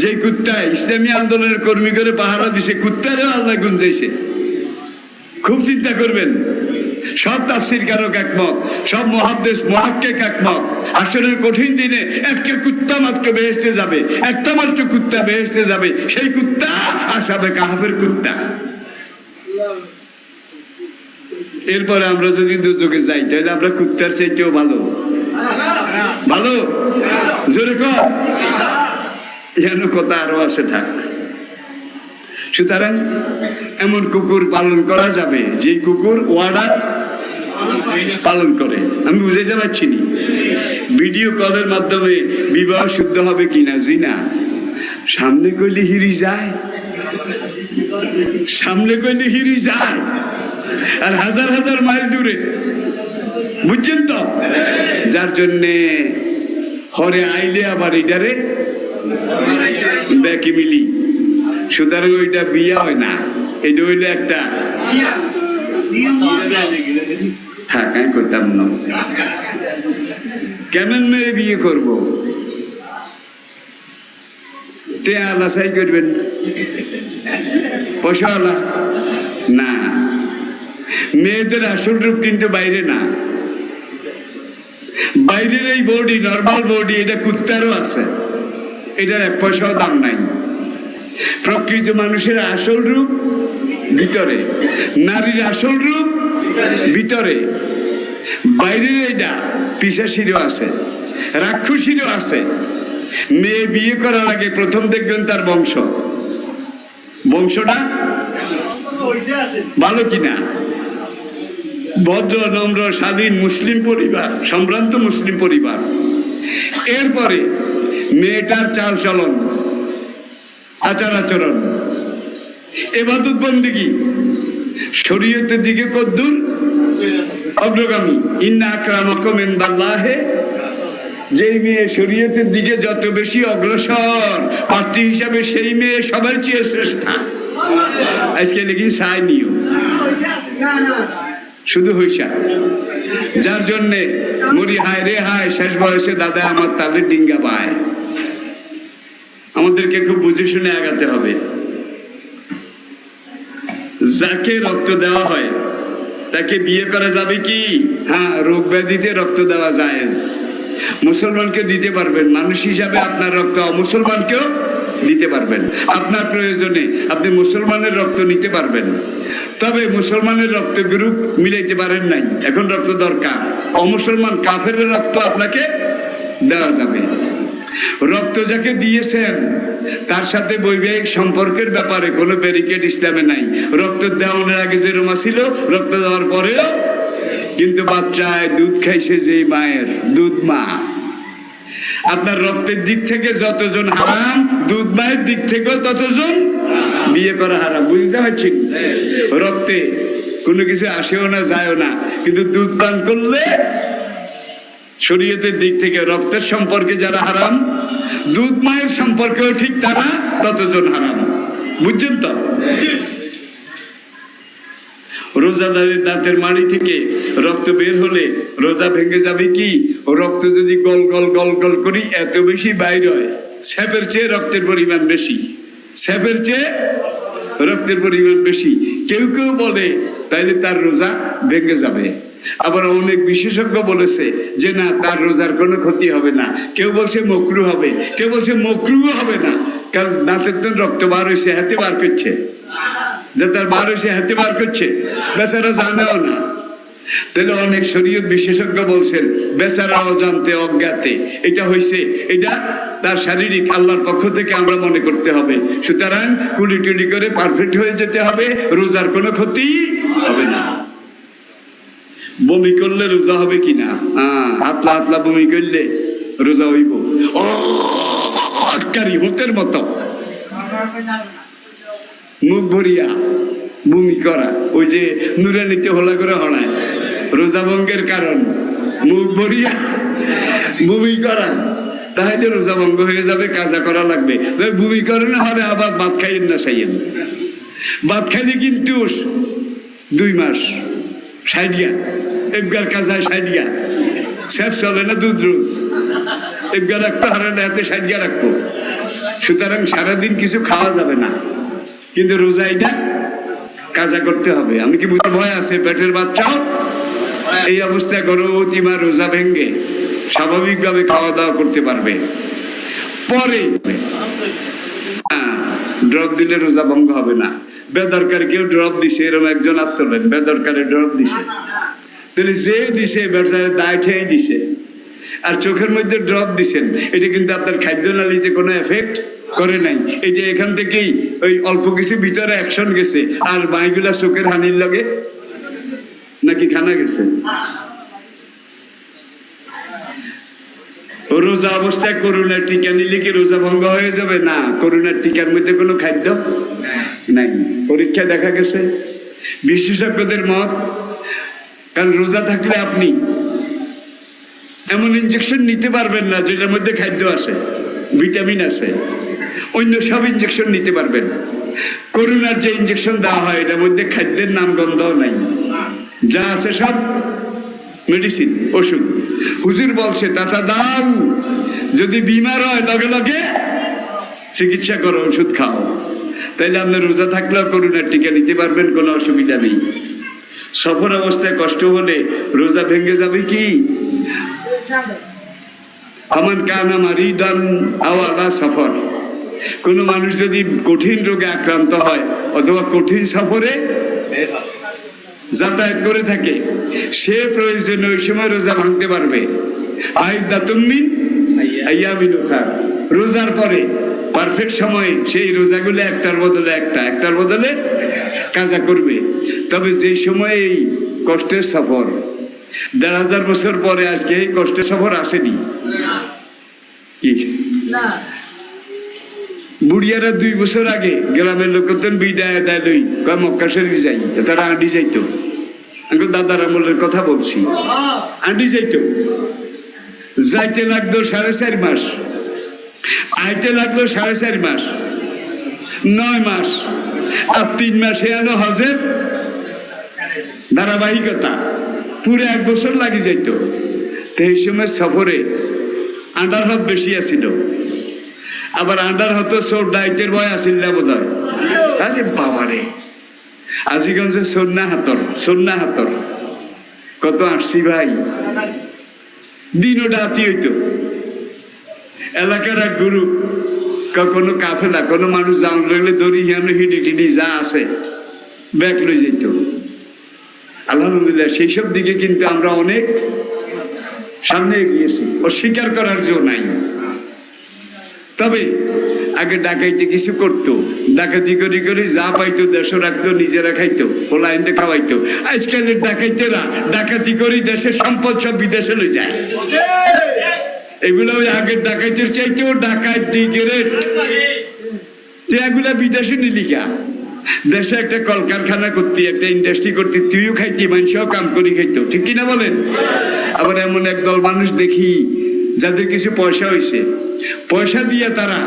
যে কুত্তা ইসলামী আন্দোলনের কর্মী করে পাহারা দিছে, কুত্তারেও আল্লাহ গুঞ্জাইছে। খুব চিন্তা করবেন, সব তাফসীর কারক একমত, সব মুহাদ্দিস মুহাক্কিক একমত। আসরের কঠিন দিনে একটা কুত্তা মাত্র বেহেশতে যাবে, একটা মাত্র কুত্তা বেহেশতে যাবে, সেই কুত্তা আসহাবে কাহফের কুত্তা। এরপরে আমরা যদি দুযোগে যাই তাহলে আমরা কুত্তার চাইতেও ভালো, ভালো জোরে কর, যেন কথা আরো আছে, থাক। সুতরাং এমন কুকুর পালন করা যাবে যে কুকুর ওয়ার্ডার পালন করে। আমি বুঝাইতে পারছি নি, ভিডিও কলের মাধ্যমে বিবাহ শুদ্ধ হবে কিনা জিনা, সামনে কইলে হিরি যায়, সামনে কইলে হিরি যায়, আর হাজার হাজার মাইল দূরে, বুঝছেন তো? যার জন্যে হরে আইলে আবার এটারে ব্যাকে মিলি। সুতরাং ওইটা বিয়া হয় না, এটা হইলে একটা হ্যাঁ করতাম না। কেমন মেয়ে বিয়ে করবো? টেয়ালা সাই করবেন, পয়সাওয়ালা না। মেয়েদের আসল রূপ কিন্তু বাইরে না, বাইরের এই বডি, নর্মাল বডি, এটা কুত্তারও আছে, এটার 1 পয়সাও দাম নাই। প্রকৃত মানুষের আসল রূপ ভিতরে, নারীর আসল রূপ ভিতরে, বাইরের এইটা পিশাচিরও আছে, রাক্ষসীরও আছে। মেয়ে বিয়ে করার আগে প্রথম দেখবেন তার বংশ, বংশটা ভালো কিনা, ভদ্র নম্র স্বাধীন মুসলিম পরিবার, সম্ভ্রান্ত মুসলিম পরিবার। এরপরে মেয়েটার চাল চলন, আচার আচরণ, ইবাদত বন্দেগী শরীয়তের দিকে কদ্দুর অগ্রগামী। ইন্না আকরামাকুম ইনদাল্লাহি, যেই মেয়ে শরীয়তের দিকে যত বেশি অগ্রসর পাত্রী হিসাবে, সেই মেয়ে সবার চেয়ে শ্রেষ্ঠা। আজকে লেগিন সাই নিও শুধু হইসা, যার জন্যে মরি হায় রে হায়, শেষ বয়সে দাদা আমার তালে ডিঙ্গা পায়। আমাদেরকে খুব বুঝে শুনে আগাতে হবে। যাকে রক্ত দেওয়া হয় তাকে বিয়ে করা যাবে কি? হ্যাঁ, রোগ ব্যাধিতে রক্ত দেওয়া জায়েজ। মুসলমানকে দিতে পারবেন, মানুষ হিসাবে আপনার রক্ত অমুসলমানকেও দিতে পারবেন। আপনার প্রয়োজনে আপনি মুসলমানের রক্ত নিতে পারবেন, তবে মুসলমানের রক্ত গ্রুপ মিলাইতে পারেন নাই, এখন রক্ত দরকার, অমুসলমান কাফের রক্ত আপনাকে দেওয়া যাবে। রক্ত যাকে দিয়েছেন তার সাথে বৈবাহিক সম্পর্কের ব্যাপারে কোনো ব্যারিকেড ইসলামে নাই। রক্ত দেওয়ানোর আগে যেরকম ছিল, রক্ত দেওয়ার পরেও কিন্তু বাচ্চায় দুধ খাইছে যে মায়ের, দুধ মা। আপনার রক্তের দিক থেকে যতজন হারাম, দুধ মায়ের দিক থেকেও ততজন বিয়ে করা হারাম। বুঝতে পারছেন? রক্তে কোনো কিছু আসেও না যায়ও না, কিন্তু দুধ পান করলে শরীয়তের দিক থেকে রক্তের সম্পর্কে যারা হারাম দুধ মায়ের সম্পর্কেও ঠিক তারা ততজন হারাম। বুঝছেন তো? রোজাদারের দাঁতের মাড়ি থেকে রক্ত বের হলে রোজা ভেঙে যাবে কি? রক্ত যদি গল গল গল গল করি এত বেশি বাইর হয়, স্যাপের চেয়ে রক্তের পরিমাণ বেশি, স্যাপের চেয়ে রক্তের পরিমাণ বেশি। কেউ কেউ বলে তাইলে তার রোজা ভেঙে যাবে। আবার অনেক বিশেষজ্ঞ বলেছে যে না, তার রোজার কোনো ক্ষতি হবে না। কেউ বলছে মকরু হবে, কেউ বলছে মকরুও হবে না, কারণ দাঁতের তো রক্ত বার হয়েছে, হাতে বার করছে, যে তার বার হয়েছে হাতে বার করছে, বেচারা জানেও না। তাহলে অনেক শরীয়ত বিশেষজ্ঞ বলছেন বেচারা অজান্তে অজ্ঞাতে এটা হয়েছে, এটা তার শারীরিক আল্লাহর পক্ষ থেকে আমরা মনে করতে হবে। সুতরাং কুলি টুলি করে পারফেক্ট হয়ে যেতে হবে, রোজার কোনো ক্ষতি হবে না। বমি করলে রোজা হবে কিনা? হাতলা হাতলা বমি করলে রোজা হইব? ও হতের মতো মুখ ভরিয়া বমি করা, ওই যে নুরানিতে হলা করে হড়ায়, রোজা ভঙ্গের কারণ মুখ ভরিয়া বমি করা, তাহলে রোজা ভঙ্গ হয়ে যাবে, কাজা করা লাগবে। তবে বমি করে না হলে আবার ভাত খাইয়েন না, চাইয়েন ভাত খাইলে কিন্তু 2 মাস সাইডিয়া এবগার কাজায় সাইডিয়া শেষ চলে না, দুধ রোজ এবগার রাখতে হারে না, হাতে সাইডিয়া রাখবো। সুতরাং সারাদিন কিছু খাওয়া যাবে না, কিন্তু রোজা এটা কাজা করতে হবে। আমি কি বুঝতে ভয় আছে পেটের বাচ্চাও এই অবস্থায় গর্ভবতী মা রোজা ভেঙ্গে স্বাভাবিকভাবে খাওয়া দাওয়া করতে পারবে। পরে ড্রপ দিলে রোজা ভঙ্গ হবে না। বেদরকার কেউ ড্রপ দিছে, এরকম একজন আত্মলেন বেদরকারে ড্রপ দিছে, তাহলে যে দিছে বেচারে দায় ঠেয়ে দিছে, আর চোখের মধ্যে ড্রপ দিছেন, এটা কিন্তু আপনার খাদ্য নালীতে কোনো এফেক্ট করে নাই। এটা এখান থেকেই ওই অল্প কিছু ভিতরে অ্যাকশন গেছে, আর বাইগুলা চোখের হানির লগে নাকি খানা গেছে। রোজা অবস্থায় করোনার টিকা নিলে কি রোজা ভঙ্গ হয়ে যাবে? না, করোনার টিকার মধ্যে কোনো খাদ্য নাই। পরীক্ষায় দেখা গেছে বিশেষজ্ঞদের মত, কারণ রোজা থাকলে আপনি এমন ইনজেকশন নিতে পারবেন না যেটার মধ্যে খাদ্য আছে, ভিটামিন আছে, অন্য সব ইনজেকশন নিতে পারবেন। করোনার যে ইনজেকশন দেওয়া হয় এটার মধ্যে খাদ্যের নাম গন্ধও নাই, যা আছে সব মেডিসিন, ওষুধ। হুজুর বলছে তাতা দাও, যদি বিমার হয় লগে লগে চিকিৎসা করো, ওষুধ খাও, তাইলে আপনার রোজা থাকলেও করোনার টিকা নিতে পারবেন, কোনো অসুবিধা নেই। সফর অবস্থায় কষ্ট হলে রোজা ভেঙে যাবে কি? আমান কানা মারিদান আও আলা সফর, কোনো মানুষ যদি কঠিন রোগে আক্রান্ত হয় অথবা কঠিন সফরে যাতায়াত করে থাকে, সে প্রয়োজনে ওই সময় রোজা ভাঙতে পারবে। রোজার পরে পারফেক্ট সময়ে সেই রোজাগুলো একটার বদলে একটার বদলে কাজা করবে। তবে যে সময় এই কষ্টের সফর, ১,৫০০ বছর পরে আজকে এই কষ্টের সফর আসেনি কি? বুড়িয়ারা 2 বছর আগে গ্রামের লোক বিদায় দেয় লই কয় মক্কা শরীফ যাই, তারা আন্ডি যাইতো। আমি দাদার আমলের কথা বলছি, আন্ডি যাইতো, যাইতে লাগতো 4.5 মাস, আইতে লাগলো 4.5 মাস, 9 মাস, আর 3 মাসে আনো হজের ধারাবাহিকতা, পুরো 1 বছর লাগি যাইতো। তো এই সময় সফরে আন্ডার হাত বেশি আসিল, আবার আন্ডার হতো সোর ডাইটের ভয় আসিল না বোধ হয়। আরে বাবারে, আজিগঞ্জে সন্না হাতর কত আসছি ভাই, দিন ও রাতি হইতো। এলাকার এক গুরু, কখনো কাফেলা, কোনো মানুষ যাওয়ান লাগলে দড়ি হিয়ানো হিডি টিডি যা আছে ব্যাগ লই যেত। আলহামদুলিল্লাহ সেই সব দিকে কিন্তু আমরা অনেক সামনে এগিয়েছি, অস্বীকার করার জো নাই। তবে আগে ডাকাইতে কিছু করতো, ডাকাতি করি করে যা পাইতো দেশে রাখতো, নিজেরা খাইতো, পোলাইনতে খাওয়াইতো। আজকালের ডাকাইতেরা ডাকাতি করি দেশের সম্পদ সব বিদেশে লই যায়। এগুলো ওই আগের ডাকাইতের চাইতেও ডাকাত দিকে রেট, এগুলা বিদেশে নিলিকা। দেশে একটা কলকারখানা করতি, একটা ইন্ডাস্ট্রি করতি, তুইও খাইতি, মানুষও কাম করি খাইতো, ঠিক কিনা বলেন? আবার এমন একদল মানুষ দেখি যাদের কিছু পয়সা হয়েছে, পয়সা দিয়ে তারা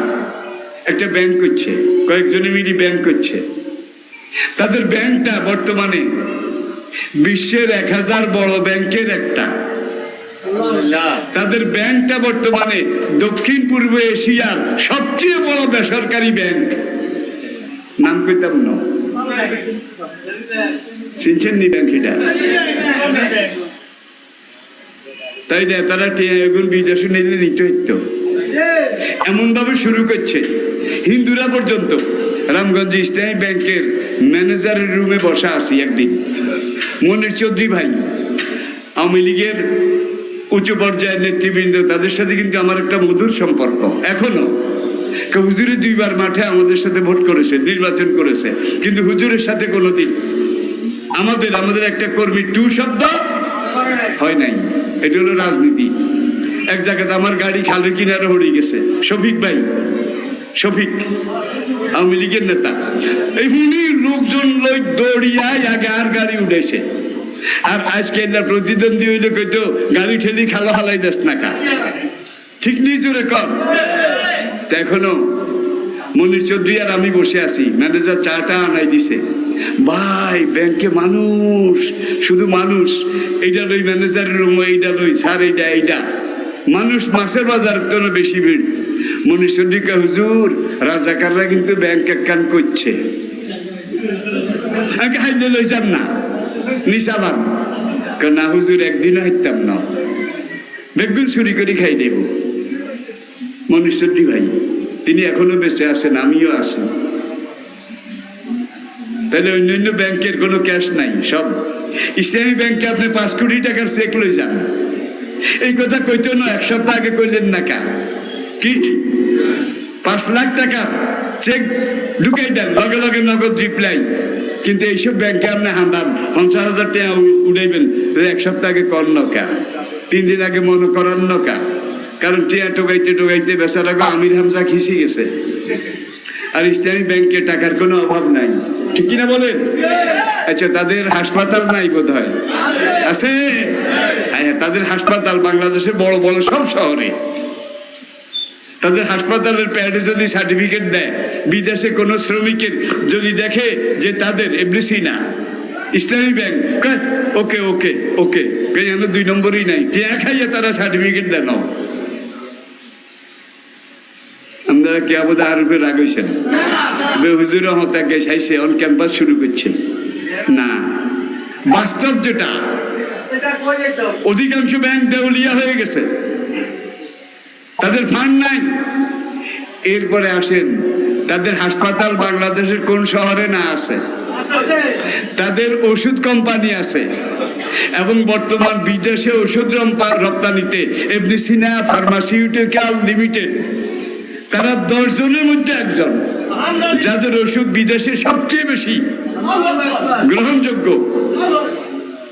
একটা ব্যাংক করছে, কয়েকজনে মিলি ব্যাংক করছে। তাদের ব্যাংকটা বর্তমানে বিশ্বের 1000 বড় ব্যাংকের একটা। তাদের ব্যাংকটা বর্তমানে দক্ষিণ পূর্ব এশিয়ার সবচেয়ে বড় বেসরকারি ব্যাংক। নাম কইতাম না, চিনছেন নি ব্যাংক এটা? তাই তারা এখন বিদেশে নিলে নিতে হইতো। এমন ভাবে শুরু করছে, হিন্দুরা পর্যন্ত। রামগঞ্জ ইসলামী ব্যাংকের ম্যানেজারের রুমে বসা আছি একদিন, মনির চৌধুরী ভাই, আওয়ামী লীগের উচ্চ পর্যায়ের নেতৃবৃন্দ, তাদের সাথে কিন্তু আমার একটা মধুর সম্পর্ক এখনো। হুজুরে 2 বার মাঠে আমাদের সাথে ভোট করেছে, নির্বাচন করেছে, কিন্তু হুজুরের সাথে কোনোদিন আমাদের একটা কর্মী টু শব্দ হয় নাই। এটা হলো রাজনীতি। এক জায়গাতে আমার গাড়ি খালের কিনারে হয়ে গেছে, শফিক ভাই, শফিক আওয়ামী লীগের নেতা, এই লোকজন লই দৌড়িয়ায় আগে আর গাড়ি উঠেছে। আর আজকে প্রতিদ্বন্দ্বী হইলে কইতো গাড়ি ঠেলি খালো হালাই যাস না কা, ঠিক নেই জোরে কর। এখনো মনির চৌধুরী আর আমি বসে আছি, ম্যানেজার চাটা আনাই দিছে। ভাই ব্যাংকে মানুষ, শুধু মানুষ। এইটা লই ম্যানেজারের রুম, এইটা লই স্যার, এইটা মানুষ। মাছের বাজারের জন্য বেশি ভিড়। মনির চৌধুরী কে, হুজুর রাজাকাররা কিন্তু ব্যাংক একখান করছে, হাইলে লই যান না নিশাবান। না হুজুর একদিনও হাইতাম না, বেগুন চুরি করে খাই দেব। মনির চৌধুরী ভাই তিনি এখনো বেঁচে আছেন, আমিও আছি। তাহলে অন্যান্য ব্যাংকের কোনো ক্যাশ নাই, সব ইসলামী ব্যাংকে আপনি 5 কোটি টাকার চেক লই যান। এই কথা কইতো না, 1 সপ্তাহ আগে কইলেন না কা, কি 5 লাখ টাকা চেক ঢুকাই দেন, লগে লগে নগদ রিপ্লাই। কিন্তু এইসব ব্যাংকে আপনি হান্দান 50,000 টাকা উঠাইবেন, 1 সপ্তাহ আগে কর নকা, 3 দিন আগে মনে করার নকা। কারণ টিয়া টোকাইতে টোকাইতে বেচারা আমির হামজা খিসে গেছে। আর ইসলামী ব্যাংকে টাকার কোনো অভাব নাই, ঠিক কিনা বলেন? আচ্ছা, তাদের হাসপাতাল নাই বোধ হয়, আছে? হ্যাঁ, তাদের হাসপাতাল বাংলাদেশের বড় বড় সব শহরে। তাদের হাসপাতালের প্যাডে যদি সার্টিফিকেট দেয়, বিদেশে কোনো শ্রমিকের যদি দেখে যে তাদের এফডিসি না ইসলামী ব্যাংক, ওকে ওকে ওকে, কেন 2 নম্বরই নাই, টিয়া খাইয়ে তারা সার্টিফিকেট দেন। আপনারা কে আবার আর উপরে রাগ হয়েছেন? হুজুর হতাকে চাইছে অন ক্যাম্পাস শুরু করছে না। বাস্তব যেটা, অধিকাংশ ব্যাংক দেউলিয়া হয়ে গেছে, তাদের ফান্ড নাই। এরপরে আসেন, তাদের হাসপাতাল বাংলাদেশের কোন শহরে না আছে, তাদের ওষুধ কোম্পানি আছে, এবং বর্তমান বিদেশে ওষুধ রপ্তানিতে এমনি সিনা ফার্মাসিউটিক্যাল লিমিটেড, তারা 10 জনের মধ্যে 1 জন যাদের ওষুধ বিদেশে সবচেয়ে বেশি গ্রহণযোগ্য।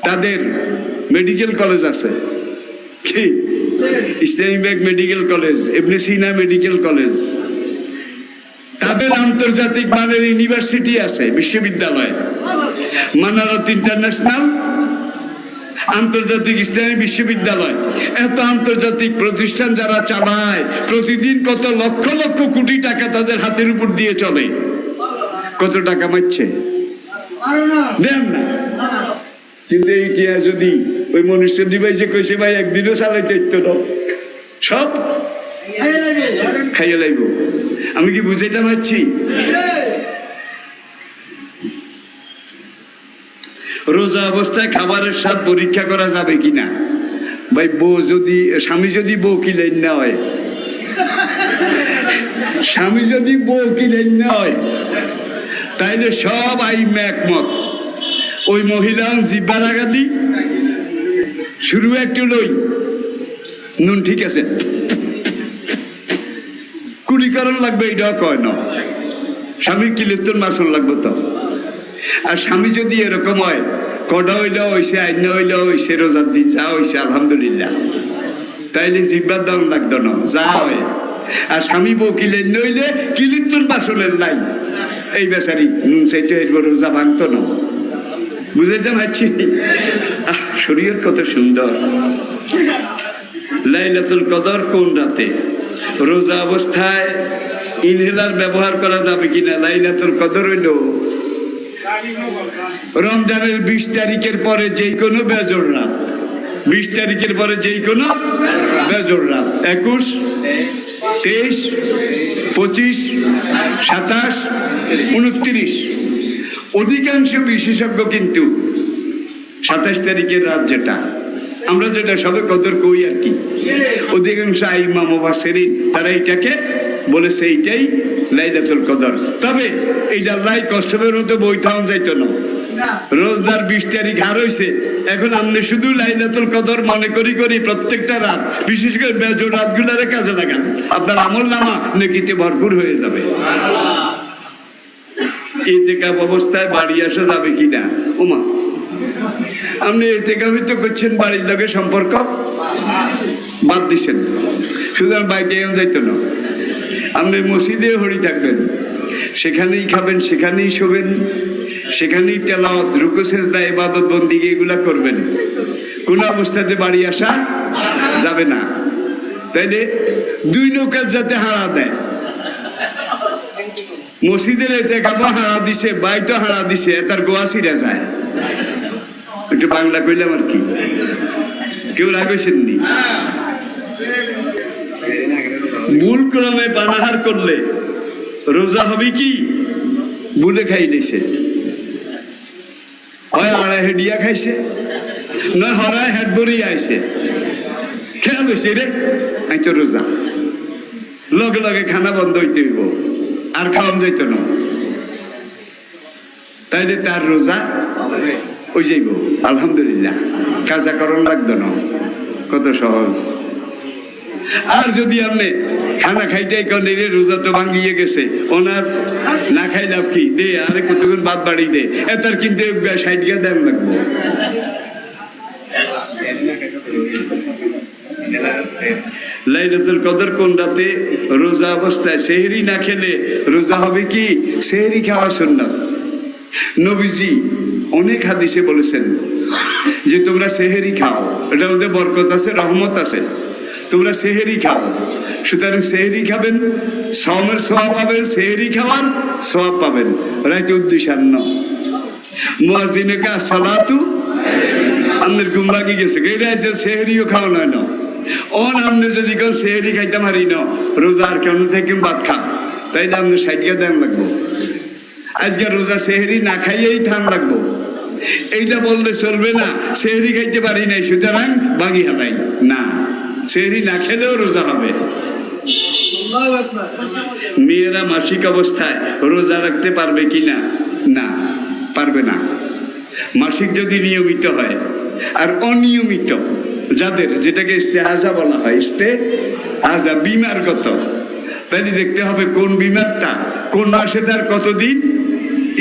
তাদের মেডিকেল কলেজ আছে, কি ইসলামী ব্যাংক মেডিকেল কলেজ, ইবনে সিনা মেডিকেল কলেজ। তাদের আন্তর্জাতিক মানের ইউনিভার্সিটি আছে, বিশ্ববিদ্যালয়, মানারত ইন্টারন্যাশনাল আন্তর্জাতিক ইসলামী বিশ্ববিদ্যালয়। এত আন্তর্জাতিক প্রতিষ্ঠান যারা চালায়, প্রতিদিন কত লক্ষ লক্ষ কোটি টাকা তাদের হাতের উপর দিয়ে চলে। কত টাকা মারছে দেন না। কিন্তু এইটা যদি ওই মনুষ্য ভাই যে কইছে ভাই একদিনও চালাইতে ইতো না, সব খাইয়ে লাইব। আমি কি বুঝাইতে পারছি? রোজা অবস্থায় খাবারের স্বাদ পরীক্ষা করা যাবে কিনা? ভাই স্বামী যদি বউ কিলেন না হয়, স্বামী যদি বউ কিলেন না হয়, তাইলে সব আইমে একমত। ওই মহিলা জিব্বার আগাদি শুরু একটু লই নুন ঠিক আছে, কুড়িকরণ লাগবে এটাও কয় না। স্বামীর কিলের মাসুল লাগবে তো। আর স্বামী যদি এরকম হয়, কডা হইলেও হয়েছে, আইনা হইলেও হয়েছে, রোজার দিন যা হয়েছে আলহামদুলিল্লাহ, তাইলে জিব্বার দাম লাগতো না, যা হয়। আর স্বামী বউ কিলে নইলে কিলির মাসুলের লাই, এই বেচারি নুন চাইতে এরপর রোজা ভাঙতো না। বুঝাইতে পারছি? শরীয়ত কত সুন্দর। লাইলাতুল কদর কোন রাতে? রোজা অবস্থায় ইনহেলার ব্যবহার করা যাবে কিনা? লাইলাতুল কদর হইল রমজানের 20 তারিখের পরে যেই কোনো বেজোর রাত, 20 তারিখের পরে যেই কোনো বেজোর রাত, 21, 23, 25, 27, 29। অধিকাংশ বিশেষজ্ঞ কিন্তু 27 তারিখের রাত, যেটা আমরা যেটা সবে কদর কই আর কি, অধিকাংশ আইমা মুফাসসিরিন তারা এটাকে বলেছে এইটাই লাইলাতুল কদর। তবে এইটা লাই কষ্টের মতো বইতাম যাইতো না। রোজার 20 তারিখ আর হইছে, এখন আপনি শুধু লাইলাতুল কদর মনে করি প্রত্যেকটা রাত, বিশেষ করে বেজোর রাতগুলারে কাজে লাগান, আপনার আমল নামা নেকিতে ভরপুর হয়ে যাবে। ইতিকাফ অবস্থায় বাড়ি আসা যাবে কিনা? ওমা, আপনি ইতিকাফই তো করছেন, বাড়ির লোকের সম্পর্ক বাদ দিচ্ছেন, সুতরাং বাড়িতে যাইতো না। আপনি মসজিদে হরি থাকবেন, সেখানেই খাবেন, সেখানেই শোবেন, সেখানেই তেলাওয়াত, রুকু সেজদা, ইবাদত বন্দিগি এগুলা করবেন। কোন অবস্থাতে বাড়ি আসা যাবে না। তাইলে 2 নৌকার যাতে হারা দেয়, মসজিদের ইতিকাফ হারা দিছে, বাইতো হারা দিছে, তার গোয়া ছিঁড়া যায়। একটু বাংলা কইলাম আর কি, কেউ রাগেছেননি। ভুল ক্রমে পানাহার করলে রোজা হবে কি? ভুলে খাইলেছে, হয় আড়াই হেডিয়া খাইছে, নয় হরায় হেড ভরিয়ে আইছে, খেয়াল হয়েছে রে আমি তো রোজা, লগে লগে খানা বন্ধ হইতে হইব, আর খাওয়ান যাইত না, তাইলে তার রোজা ওই যাইব। আলহামদুলিল্লাহ, কাজা করণ লাগতো না, কত সহজ। আর যদি আপনি খানা খাইটাই করেন, রে রোজা তো ভাঙিয়ে গেছে, ওনার না খাই লাভ কি, দে আরে কতক্ষণ বাদ বাড়ি দে, এটার কিন্তু 60 টাকা দাম লাগবো। লাইলাতুল কদর কোন রাতে? রোজা অবস্থায়। সেহরি না খেলে রোজা হবে কি? সেহরি খাওয়া সুন্নাত। নবীজি অনেক হাদিসে বলেছেন যে তোমরা সেহরি খাও, এটা ওদের বরকত আছে, রহমত আছে, তোমরা সেহরি খাও। সুতরাং সেহরি খাবেন, সওমের সওয়াব পাবেন, সেহরি খাওয়ার সওয়াব পাবেন। রাইতে উদ্দেশ্যান্ন মুয়াজ্জিনকে সালাতু, আমাদের ঘুম ভাঙি গেছে, গেলে সেহরিও খাওয়া নয় না। অন আপনি যদি কেউ সেহরি খাইতে পারি না, রোজার কেন থেকে ভাত খা, তাইলে আপনি 60 টাকা দাম লাগবো। আজকে রোজা সেহরি না খাইয়েই থান লাগবো, এইটা বললে চলবে না। সেহরি খাইতে পারি নাই সুতরাং ভাঙি হালাই না, সেহরি না খেলেও রোজা হবে। মেয়েরা মাসিক অবস্থায় রোজা রাখতে পারবে কিনা? না, পারবে না। মাসিক যদি নিয়মিত হয়, আর অনিয়মিত যাদের, যেটাকে ইস্তেহাজা বলা হয়, ইস্তেহাজা বিমারগত, তাহলে দেখতে হবে কোন বিমারটা কোন মাসে তার কতদিন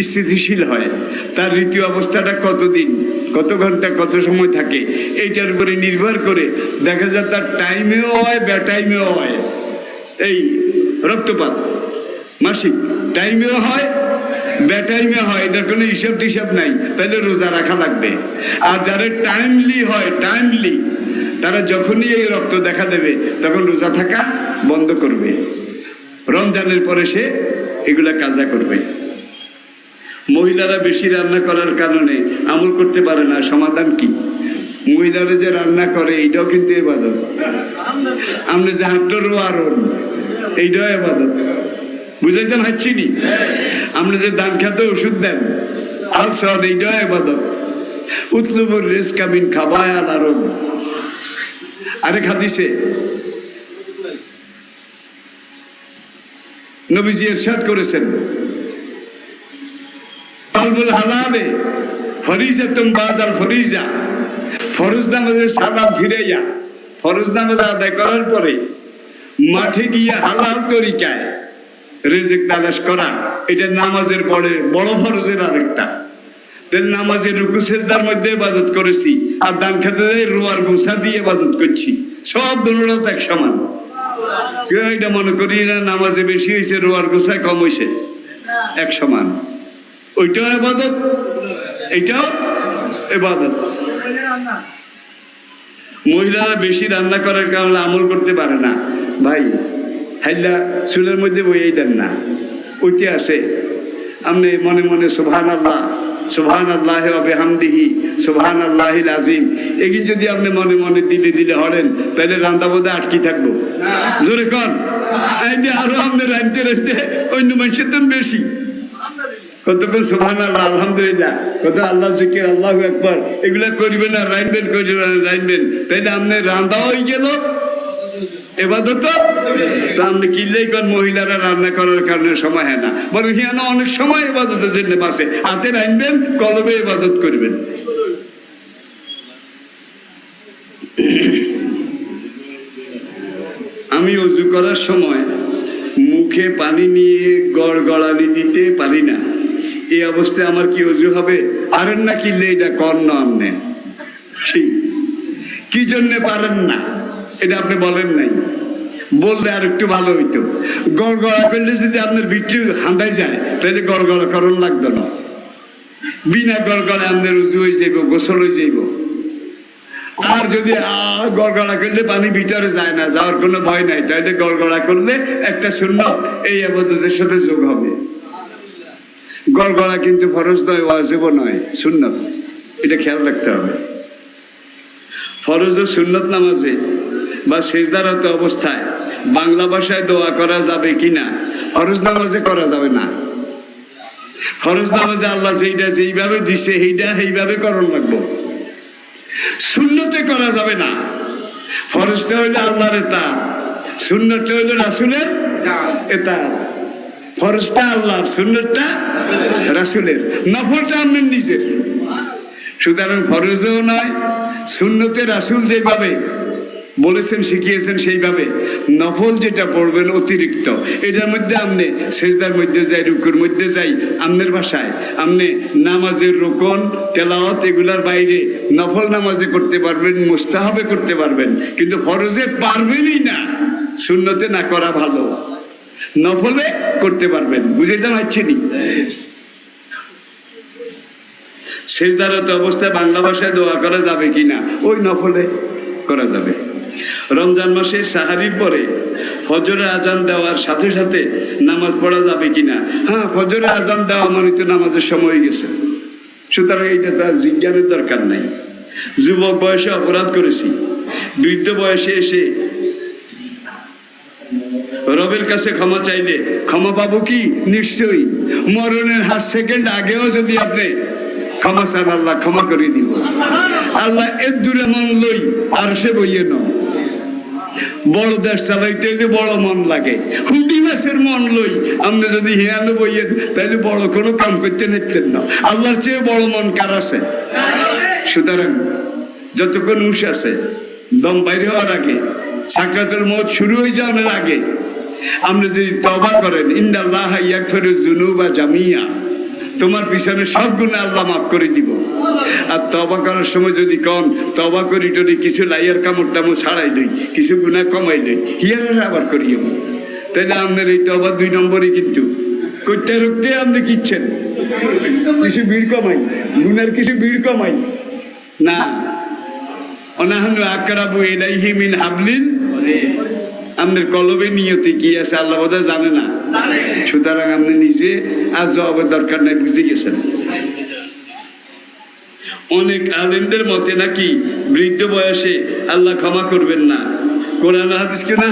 স্থিতিশীল হয়, তার ঋতু অবস্থাটা কতদিন, কত ঘন্টা, কত সময় থাকে, এইটার উপরে নির্ভর করে দেখা যায় তার টাইমেও হয়, বেটাইমেও হয়। এই রক্তপাত মাসিক টাইমেও হয়, বেটাইমে হয়, এটার কোনো হিসাব টিসাব নাই, তাহলে রোজা রাখা লাগবে। আর যারা টাইমলি হয়, টাইমলি, তারা যখনই এই রক্ত দেখা দেবে তখন রোজা থাকা বন্ধ করবে। রমজানের পরে সে এগুলা কাজা করবে। মহিলারা বেশি রান্না করার কারণে আমল করতে পারে না, সমাধান কি? মহিলারা যে রান্না করে এইটাও কিন্তু ইবাদত। আমরা যে হাট্টরও আরন, এইটাও ইবাদত। বুঝাইতে পারছি নি? আপনি যে দান খেতে ওষুধ দেন, আলসন, এইটাও ইবাদত। উতলুবুর রিজকা মিন খাবায়াল আরদ। আরেক হাদিসে নবীজি ইরশাদ করেছেন, তালবুল হালালে ফরিজাতুম বাদাল ফরিজা। ফরজ নামাজে সালাম ফিরাইয়া, ফরজ নামাজ আদায় করার পরে মাঠে গিয়ে হালাল তরিকায় রিজিক তালাশ করা, এটা নামাজের পরে বড় ফরজের আরেকটা। নামাজের রুকু সেজদার মধ্যে ইবাদত করেছি, আর দান খেতে যাই রোয়ার গোসা দিয়ে ইবাদত করছি, সব দুটো এক সমান। কেউ এটা মনে করি না নামাজে বেশি হয়েছে, রোয়ার গোসায় কম হয়েছে, এক সমান। ওইটাও ইবাদত, এইটাও ইবাদত। মহিলারা বেশি রান্না করার কারণে আমল করতে পারে না। ভাই, হাইলা চুলের মধ্যে বইয়েই দেন না, উঠে আসে আপনি মনে মনে সুবহান আল্লাহ সুবহান আল্লাহ বিহামদিহি সুবহান আল্লাহিল আজিম এগিন যদি আপনি মনে মনে দিলে দিলে হরেন তাহলে রান্না বোধে আটকি থাকবো জোরে কন আইডি আরো আপনি রাঁধতে রাঁধতে অন্য মানুষের তো বেশি কতক্ষণ সুবহান আল্লাহ আলহামদুলিল্লাহ কত আল্লাহ জিকির আল্লাহু আকবার এগুলা করবেন না রাঁধবেন তাইলে আপনি রান্না হয়ে গেল এবাদত আপনি কিনলেই কোন মহিলারা রান্না করার কারণে সময় হয় না, বরং হিয়ানো অনেক সময় এবাদতের জন্য বাসে হাতে রাখবেন কলবে ইবাদত করবেন। আমি অজু করার সময় মুখে পানি নিয়ে গড়গড়ানি দিতে পারি না, এই অবস্থায় আমার কি অজু হবে? পারেন না কিনলে এটা কর না আপনি কি জন্য পারেন না এটা আপনি বলেন নাই, বললে আর একটু ভালো হইতো। গড়গড়া করলে যদি আপনার ভিতরে হাঁদাই যায় তাহলে গড়গড়া করণ লাগতো না, বিনা গড়গড়া আপনার উজু হয়ে যাইব, গোসল হয়ে যাইব। আর যদি গড়গড়া করলে পানি ভিতরে যায় না, যাওয়ার কোনো ভয় নাই, তাহলে গড়গড়া করলে একটা সুন্নত এই ইবাদতের সাথে যোগ হবে। গড়গড়া কিন্তু ফরজ নয়, ওয়াজিবও নয়, সুন্নত, এটা খেয়াল রাখতে হবে। ফরজ ও সুন্নত নামাজে বা সিজদারত অবস্থায় বাংলা ভাষায় দোয়া করা যাবে কিনা? ফরজ নামাজে করা যাবে না। ফরজ নামাজে আল্লাহ যেইটা যেইভাবে দিছে সেইভাবে করণ লাগবো, সুন্নতে করা যাবে না। ফরজটা হইলে আল্লাহর ইতাআত, সুন্নতটা হইলে রাসূলের ইতাআত। ফরজটা আল্লাহর, সুন্নতটা রাসূলের, নফলটা আপনার নিজের। সুতরাং ফরজও নয়, সুন্নতে রাসূল যেভাবে বলেছেন শিখিয়েছেন সেইভাবে, নফল যেটা পড়বেন অতিরিক্ত এটার মধ্যে আপনি সেজদার মধ্যে যাই, রুকুর মধ্যে যাই, আপনার ভাষায় আপনি নামাজের রুকন তেলাওয়াত এগুলার বাইরে নফল নামাজে করতে পারবেন, মুস্তাহাবে করতে পারবেন, কিন্তু ফরজে পারবেনই না। সুন্নতে না করা ভালো, নফলে করতে পারবেন। বুঝাইতে পারছি নি? সিজদারত অবস্থায় বাংলা ভাষায় দোয়া করা যাবে কিনা? ওই নফলে করা যাবে। রমজান মাসে সাহারির পরে ফজরের আজান দেওয়ার সাথে সাথে নামাজ পড়া যাবে কিনা? হ্যাঁ, ফজরের আজান দেওয়া মানে তো নামাজের সময় গেছে, সুতরাং এইটা তো জিজ্ঞানের দরকার নাই। যুবক বয়সে অপরাধ করেছি, বৃদ্ধ বয়সে এসে রবের কাছে ক্ষমা চাইলে ক্ষমা পাবো কি? নিশ্চয়ই। মরণের হাত সেকেন্ড আগেও যদি আপনি ক্ষমা চান, আল্লাহ ক্ষমা করে দিব। আল্লাহ এর দূরে মন লই আর সে বইয়ে ন, বড় দেশ চালাইতে হইলে বড় মন লাগে। হুন্ডি মাছের মন লই আপনি যদি হিয়ানো বইয়েন তাহলে বড় কোনো কাম করতে নিতেন না। আল্লাহর চেয়ে বড় মন কার আছে? সুতরাং যতক্ষণ হুঁশ আছে, দম বাইরে হওয়ার আগে, সাকরাতুল মউত শুরু হয়ে যাওয়ার আগে আপনি যদি তওবা করেন, ইন্নাল্লাহা ইয়াগফিরুয যুনুবা জামিয়া, তোমার পিছনে সব গুনাহ আল্লাহ মাফ করে দিব। আর তওবা করার সময় যদি কন তওবা করি টরি কিছু লাইয়ার কামড় টামড় ছাড়াই লই, কিছু গুনাহ কমাই লই, হিয়ারের আবার করিও, তাহলে আপনার এই তওবা 2 নম্বরই। কিন্তু করতে রুখতে আপনি কিচ্ছেন, কিছু ভিড় কমাই, গুনার কিছু ভিড় কমাই না। অনাহনু আকরাবু ইলাইহি মিন হাবলিল, আমাদের কলবে নিয়তি কি আছে আল্লাহ বোধহয় জানে না। সুতরাং আপনি নিজে আজ জবাবের দরকার নাই, বুঝে গেছেন। অনেক আলেমদের মতে নাকি বৃদ্ধ বয়সে আল্লাহ ক্ষমা করবেন না। কোরআন হাদিস কি না,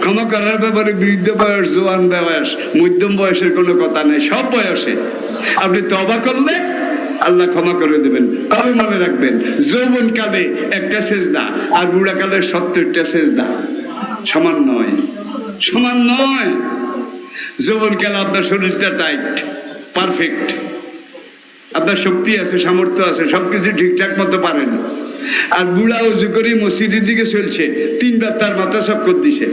ক্ষমা করার ব্যাপারে বৃদ্ধ বয়স, জোয়ান বয়স, মধ্যম বয়সের কোনো কথা নেই। সব বয়সে আপনি তওবা করলে আল্লাহ ক্ষমা করে দেবেন। তবে মনে রাখবেন, যৌবন কালে একটা সেজদা আর বুড়া কালে 70টা সেজদা সমান নয়, সমান নয়। যৌবন কালে আপনার শরীরটা টাইট, পারফেক্ট, আপনার শক্তি আছে, সামর্থ্য আছে, সবকিছু ঠিকঠাক মতো পারেন। আর বুড়া উজু করে মসজিদের দিকে চলছে, 3 বার তার মাথা চক্কর দিছে,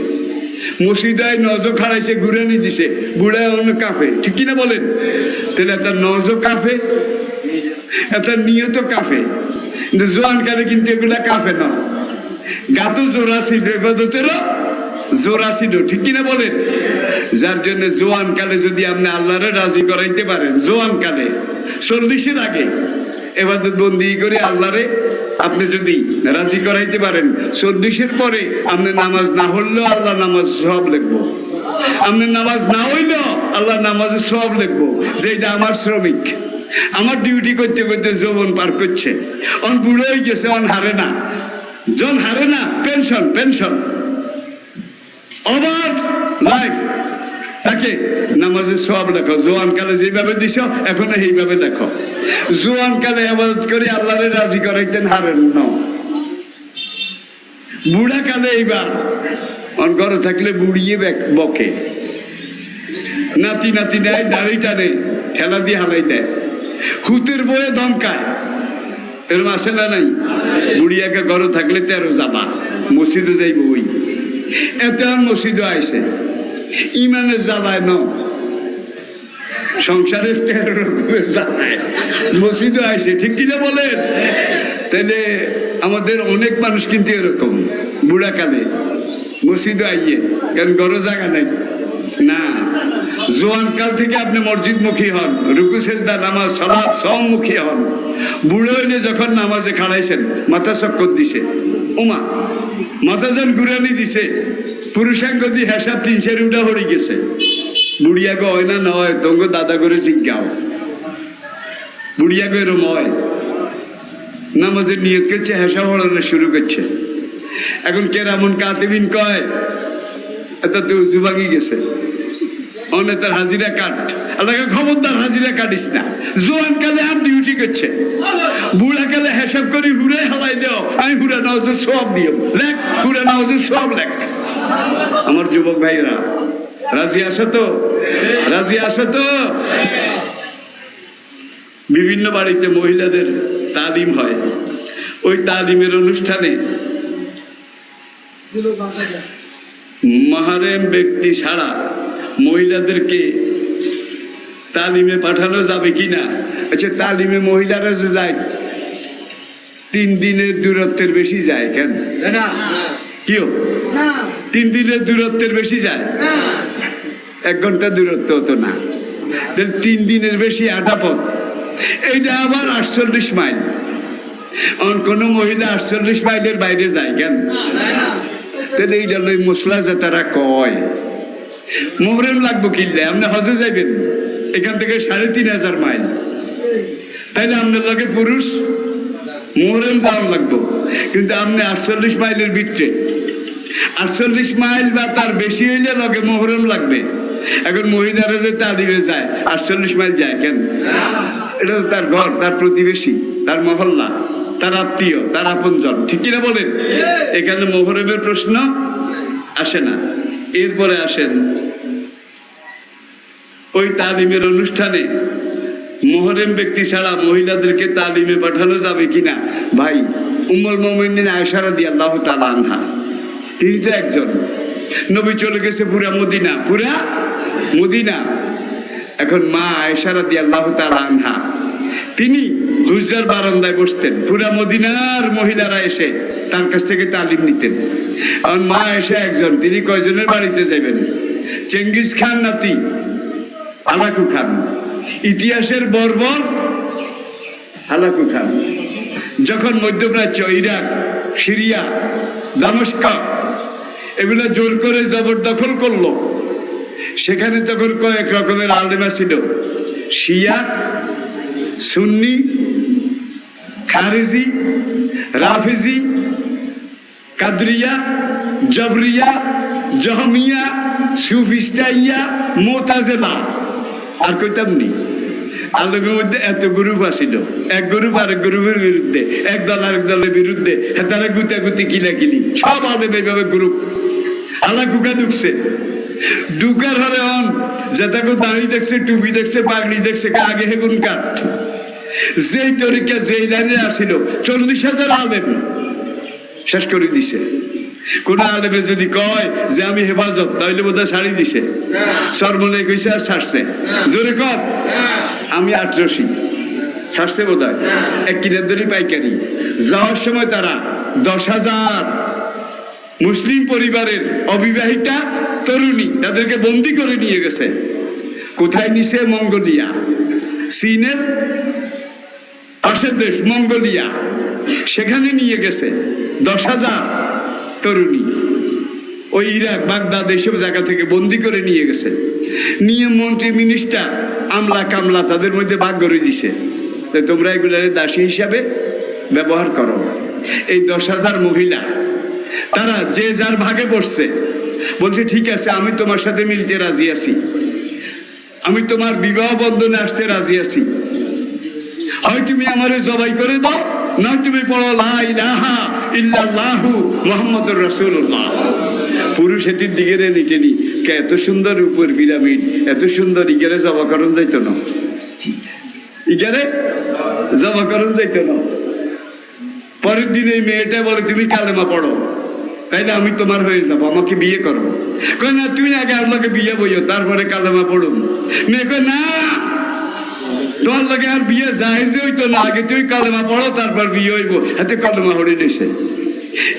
মসজিদায় নজর খাড়াইছে, ঘুরানি দিছে, বুড়া অন্য কাঁপে, ঠিক কিনা বলেন? তাহলে তার নজর কাঁপে, তার নিয়ত কাঁপে। কিন্তু জোয়ান কালে কিন্তু এগুলা কাঁপে না। গাতো জোড়া ছিল, এবাদতেরও জোড়া ছিল, ঠিক কিনা বলেন? যার জন্য জোয়ান কালে যদি আপনি আল্লাহরে রাজি করাইতে পারেন, জোয়ান কালে 40-এর আগে এবাদত বন্দি করে আল্লাহরে আপনি যদি রাজি করাইতে পারেন, 40-এর পরে আপনি নামাজ না হলেও আল্লাহ নামাজ সব লিখবো। আপনার নামাজ না হইল আল্লাহ নামাজের সব লিখবো যে এটা আমার শ্রমিক, আমার ডিউটি করতে করতে যৌবন পার করছে, অন বুড়ো হয়ে গেছে, অন হারে না, জন হারে না, পেনশন পেনশন ওভার লাইফ, তাকে নামাজের সব লেখো। জোয়ান কালে যেভাবে দিছ এখন এইভাবে লেখো। জোয়ান কালে আবাদত করে আল্লাহরে রাজি করাইতেন, হারেন না। বুড়া কালে এইবার অন ঘরে থাকলে বুড়িয়ে বকে, নাতি নাতি নেয়, দাড়ি টানে, ঠেলা দিয়ে হালাই দেয়, হুতের বয়ে ধমকায়, এরকম আসে না নাই? বুড়িয়াকে ঘরে থাকলে 13 জামা, মসজিদে যাইব ওই এত মসজিদে আইসে, ইমানের জ্বালায় ন, সংসারের 13 রকমের জ্বালায় মসজিদে আইসে, ঠিক কিনা বলেন? তাহলে আমাদের অনেক মানুষ কিন্তু এরকম বুড়াকালে মসজিদে আইয়ে, কারণ ঘরে জায়গা নাই না। জোয়ান কাল থেকে আপনি মসজিদ মুখী হন, রুকু সেজদা নামাজ সালাত সবমুখী হন। বুড়ো হইলে যখন নামাজে খাড়াইছেন মাথা চক্কর দিছে, ওমা মাথা যেন ঘুরানি দিছে, পুরুষাঙ্গ দিয়ে হেসা 3 উঠা হয়ে গেছে। বুড়িয়াকে হয় না নয়, তঙ্গ দাদা করে জিজ্ঞাও, বুড়িয়াকে এরম হয়, নামাজের নিয়ত করছে, হেসা পড়ানো শুরু করছে। এখন কেরামন কাতিবিন কয় এত তো উজু ভাঙি গেছে, অনে তার হাজিরা কাট, আল্লাহকে খবরদার হাজিরা কাটিস না। জোয়ান কালে আর ডিউটি করছে, বুড়া কালে হেসাব করি হুড়ে হালাই দেও, আমি হুড়া নজর সব দিও লেখ, হুড়া নজর সব লেখ। আমার যুবক ভাইরা রাজি আসো তো? রাজি আসো তো? বিভিন্ন বাড়িতে মহিলাদের তালিম হয়, ওই তালিমের অনুষ্ঠানে মাহারেম ব্যক্তি ছাড়া মহিলাদেরকে তালিমে পাঠানো যাবে কিনা? আচ্ছা, তালিমে মহিলারা যে যায় 3 দিনের দূরত্বের বেশি যায় কেন? কিও 3 দিনের দূরত্বের বেশি যায়? 1 ঘন্টা দূরত্ব হতো না, 3 দিনের বেশি আটা পথ, এইটা আবার 48 মাইল। কোন মহিলা 48 মাইলের বাইরে যায় কেন? তাহলে এইটা লই মশলা যে তারা কয় মোহরেম লাগবো কিনলে, আপনি হজে যাইবেন এখান থেকে 3500 মাইল, তাইলে আপনার লগে পুরুষ মোহরেম যাওয়ার লাগবো, কিন্তু আপনি 48 মাইলের ভিতরে, 48 মাইল বা তার বেশি হইলে লগে মোহরেম লাগবে। এখন মহিলারা যে তালিমে যায় 48 মাইল যায় কেন? এটা তো তার ঘর, তার প্রতিবেশী, তার মহল্লা, তার আত্মীয়, তার আপনজন, ঠিক কিনা বলেন? এখানে মোহরমের প্রশ্ন আসে না। এরপরে আসেন ওই তালিমের অনুষ্ঠানে মোহরেম ব্যক্তি ছাড়া মহিলাদেরকে তালিমে পাঠানো যাবে কিনা? ভাই উম্মুল মুমিনিন আয়েশা রাদিয়াল্লাহু তাআলা আনহা, তিনি তো একজন নবী, চলে গেছে পুরা মদিনা, পুরা মদিনা। এখন মা আয়েশা রাদিয়াল্লাহু তাআলা আনহা তিনি হুজরার বারান্দায় বসতেন, পুরা মদিনার মহিলারা এসে তার কাছ থেকে তালিম নিতেন। আর মা এসে একজন, তিনি কয়জনের বাড়িতে যাবেন? চেঙ্গিস খান নাতি হালাকু খান, ইতিহাসের বর্বর হালাকু খান। যখন মধ্যপ্রাচ্য, ইরাক, সিরিয়া, দামেস্ক এগুলো জোর করে জবরদখল করলো, সেখানে তখন কয়েক রকমের আলেমা ছিল, শিয়া, সুন্নি, খারেজি, রাফেজি, কাদরিয়া, জবরিয়া, জহমিয়া, সুফিস্তাইয়া, মোতাজেলা, আর কইতাম নি। আলোকের মধ্যে এত গ্রুপ আসিল, এক গ্রুপ আরেক গ্রুপের বিরুদ্ধে, এক দল আরেক দলের বিরুদ্ধে, তারা গুতাগুতি কিলাকিলি, সব আলেম এইভাবে গ্রুপ আলাকুকা ঢুকছে। ঢুকার হলে হন যেটাকে দাঁড়ি দেখছে, টুপি দেখছে, পাগড়ি দেখছে, আগে হেগুন কাঠ, যেই তরিকা যেই লাইনে আসিল 40,000 আলেম শেষ করে দিছে। কোন আলেমে যদি কয় যে আমি হেফাজত, তাহলে বোধহয় শাড়ি দিছে, সরমলে কইছে আর ছাড়ছে, জোরে কর আমি 18 ছাড়ছে বোধহয়, 1 কিলোর দড়ি পাইকারি। যাওয়ার সময় তারা 10,000 মুসলিম পরিবারের অবিবাহিতা তরুণী তাদেরকে বন্দি করে নিয়ে গেছে। কোথায় নিছে? মঙ্গোলিয়া, চীনের পাশের দেশ মঙ্গোলিয়া, সেখানে নিয়ে গেছে 10,000 তরুণী। ওই ইরাক বাগদাদ এইসব জায়গা থেকে বন্দি করে নিয়ে গেছে, নিয়ে মন্ত্রী মিনিস্টার আমলা কামলা তাদের মধ্যে ভাগ করে দিছে, তোমরা এগুলার দাসী হিসাবে ব্যবহার করো। এই 10,000 মহিলা তারা যে যার ভাগে বসছে, বলছে ঠিক আছে আমি তোমার সাথে মিলতে রাজি আছি, আমি তোমার বিবাহ বন্ধনে আসতে রাজি আছি, হয় তুমি আমারে জবাই করে দাও, নয় তুমি পড়ো লা ইলাহা ইল্লাল্লাহু মুহাম্মাদুর রাসূলুল্লাহ। পুরুষ এটির দিকে নিচে নি কে এত সুন্দর উপর পিরামিড, এত সুন্দর ইগারে জবাকরণ যাইতো না, ইগারে জবাকরণ যাইতো না। পরের দিন এই মেয়েটা বলে তুমি কালেমা পড়ো, তাইলে আমি তোমার হয়ে যাবো, আমাকে বিয়ে করো। কয় না তুই আগে আল্লাহকে বিয়ে বইও তারপরে কালেমা পড়ুন। মেয়ে কয় না তোমার লগে আর বিয়ে জাহেজে হইতো না, আগে তুই কালেমা পড়ো তারপর বিয়ে হইব। হাতে কালেমা হরে নিছে।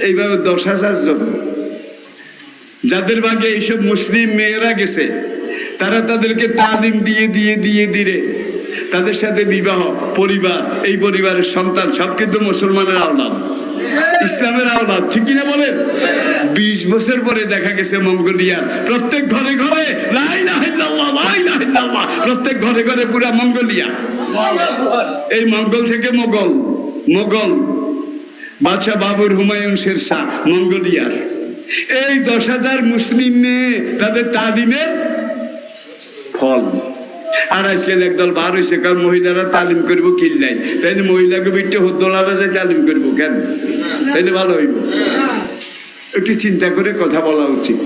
এইভাবে 10,000 জন যাদের ভাগে এইসব মুসলিম মেয়েরা গেছে, তারা তাদেরকে তালিম দিয়ে দিয়ে দিয়ে দিয়ে তাদের সাথে বিবাহ, পরিবার, এই পরিবারের সন্তান সব কিন্তু মুসলমানের আওলাদ, ইসলামের আওলাদ, ঠিক কিনা বলেন? 20 বছর পরে দেখা গেছে মঙ্গোলিয়ার প্রত্যেক ঘরে ঘরে লা ইলাহা ইল্লাল্লাহ, লা ইলাহা ইল্লাল্লাহ, প্রত্যেক ঘরে ঘরে পুরা মঙ্গোলিয়া। এই মঙ্গল থেকে মোগল বাদশা বাবুর হুমায়ুন শেরশাহ মঙ্গোলিয়ার। এই 10,000 মুসলিম মেয়ে তাদের তালিমের ফল। আর আজকাল একদল বার হয়েছে কারণ মহিলারা তালিম করবো কিল্লাই, তাইলে মহিলাকে বিটে হদ্দোলারা যায় তালিম করবো কেন? তাইলে ভালো হইব। একটু চিন্তা করে কথা বলা উচিত।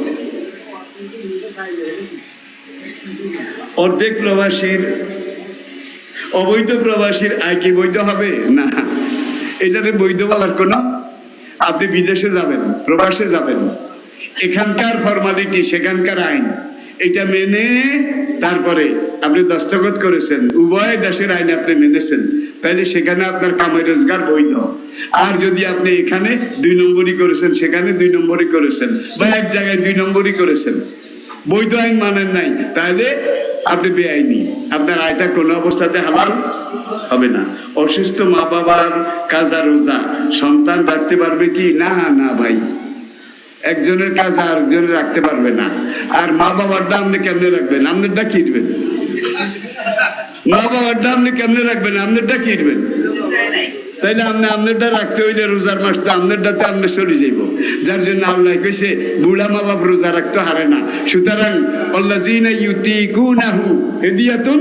অর্ধেক প্রবাসীর, অবৈধ প্রবাসীর আয় কি বৈধ হবে? না, এটাতে বৈধ বলার কোনো, আপনি বিদেশে যাবেন, প্রবাসে যাবেন, এখানকার ফরমালিটি, সেখানকার আইন, এটা মেনে তারপরে আপনি দস্তখত করেছেন, উভয় দেশের আইন আপনি মেনেছেন, তাহলে সেখানে আপনার কামাই রোজগার বৈধ। আর যদি আপনি এখানে 2 নম্বরই করেছেন, সেখানে 2 নম্বরই করেছেন, বা এক জায়গায় 2 নম্বরই করেছেন, বৈধ আইন মানেন নাই, তাহলে আপনি বেআইনি, আপনার আয়টা কোনো অবস্থাতে হালাল হবে না। অসুস্থ মা বাবার কাজা রোজা সন্তান রাখতে পারবে কি? না না ভাই, একজনের কাজ আরেকজনের রাখতে পারবে না। আর মা বাবার দাম আপনি কেমনে রাখবেন? আপনারটা কিনবেন। মা বাবার দাম আপনি কেমনে রাখবেন? আপনারটা কিনবেন। তাইলে আপনারটা রাখতে হইলে রোজার মাসটা আপনারটাতে আপনি চলে যাইব। যার জন্য আল্লাহ কইছে বুড়া মা বাপ রোজা রাখতে হারে না। সুতরাং আল্লাযীনা ইউতিকুনাহু হিদিয়াতুন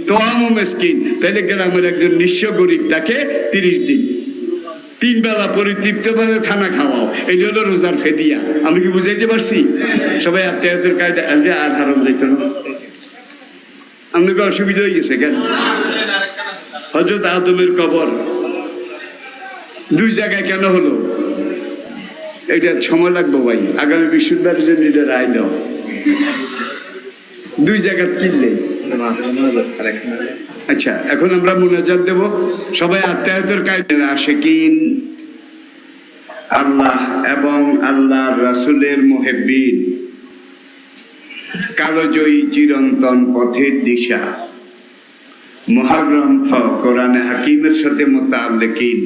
তুআমু মিসকিন, তাইলে গ্রামের একজন নিঃস্ব গরিব তাকে 30 দিন 3 বেলা পরিতৃপ্তভাবে খানা খাওয়াও, এই হলো রোজার ফেদিয়া। আমি কি বুঝাইতে পারছি? সবাই আত্মীয়তার কায়দা আর হারাম যাইত না। আপনাকে অসুবিধা হয়ে গেছে কেন? হযরত আদমের কবর 2 জায়গায় কেন হলো? এটা সময় লাগবে ভাই, আগামী বৃহস্পতিবারের জন্য এটা রায় দাও। 2 জায়গা কিনলে আচ্ছা, এখন আমরা মুনাজাত দেব। সবাই আত্মীয়তার কায়দা আশিকিন আল্লাহ এবং আল্লাহর রাসূলের মুহিব্বিন, কালজয়ী চিরন্তন পথের দিশা, মহাগ্রন্থ কোরআনে হাকিমের সাথে মুতাআল্লিকিন,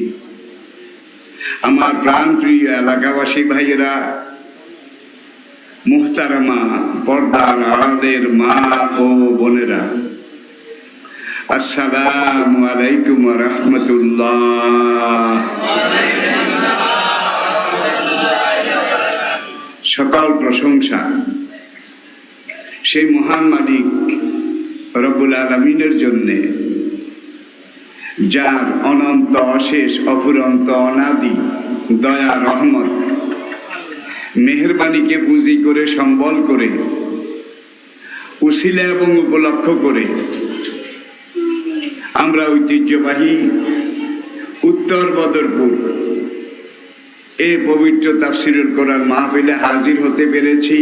আমার প্রাণ প্রিয় এলাকাবাসী ভাইয়েরা, মুহতারামা পর্দার আড়ালের মা ও বোনেরা, আসসালামু আলাইকুম ওয়া রাহমাতুল্লাহ। সকল প্রশংসা সেই মহান মালিক রব্বুল আলামিনের জন্যে, যার অনন্ত অশেষ অফুরন্ত অনাদি দয়া রহমত মেহেরবানিকে পুঁজি করে সম্বল করে উসিলা এবং উপলক্ষ করে আমরা ঐতিহ্যবাহী উত্তর বদরপুর এ পবিত্র তাফসিরুল কোরআন মাহফিলে হাজির হতে পেরেছি।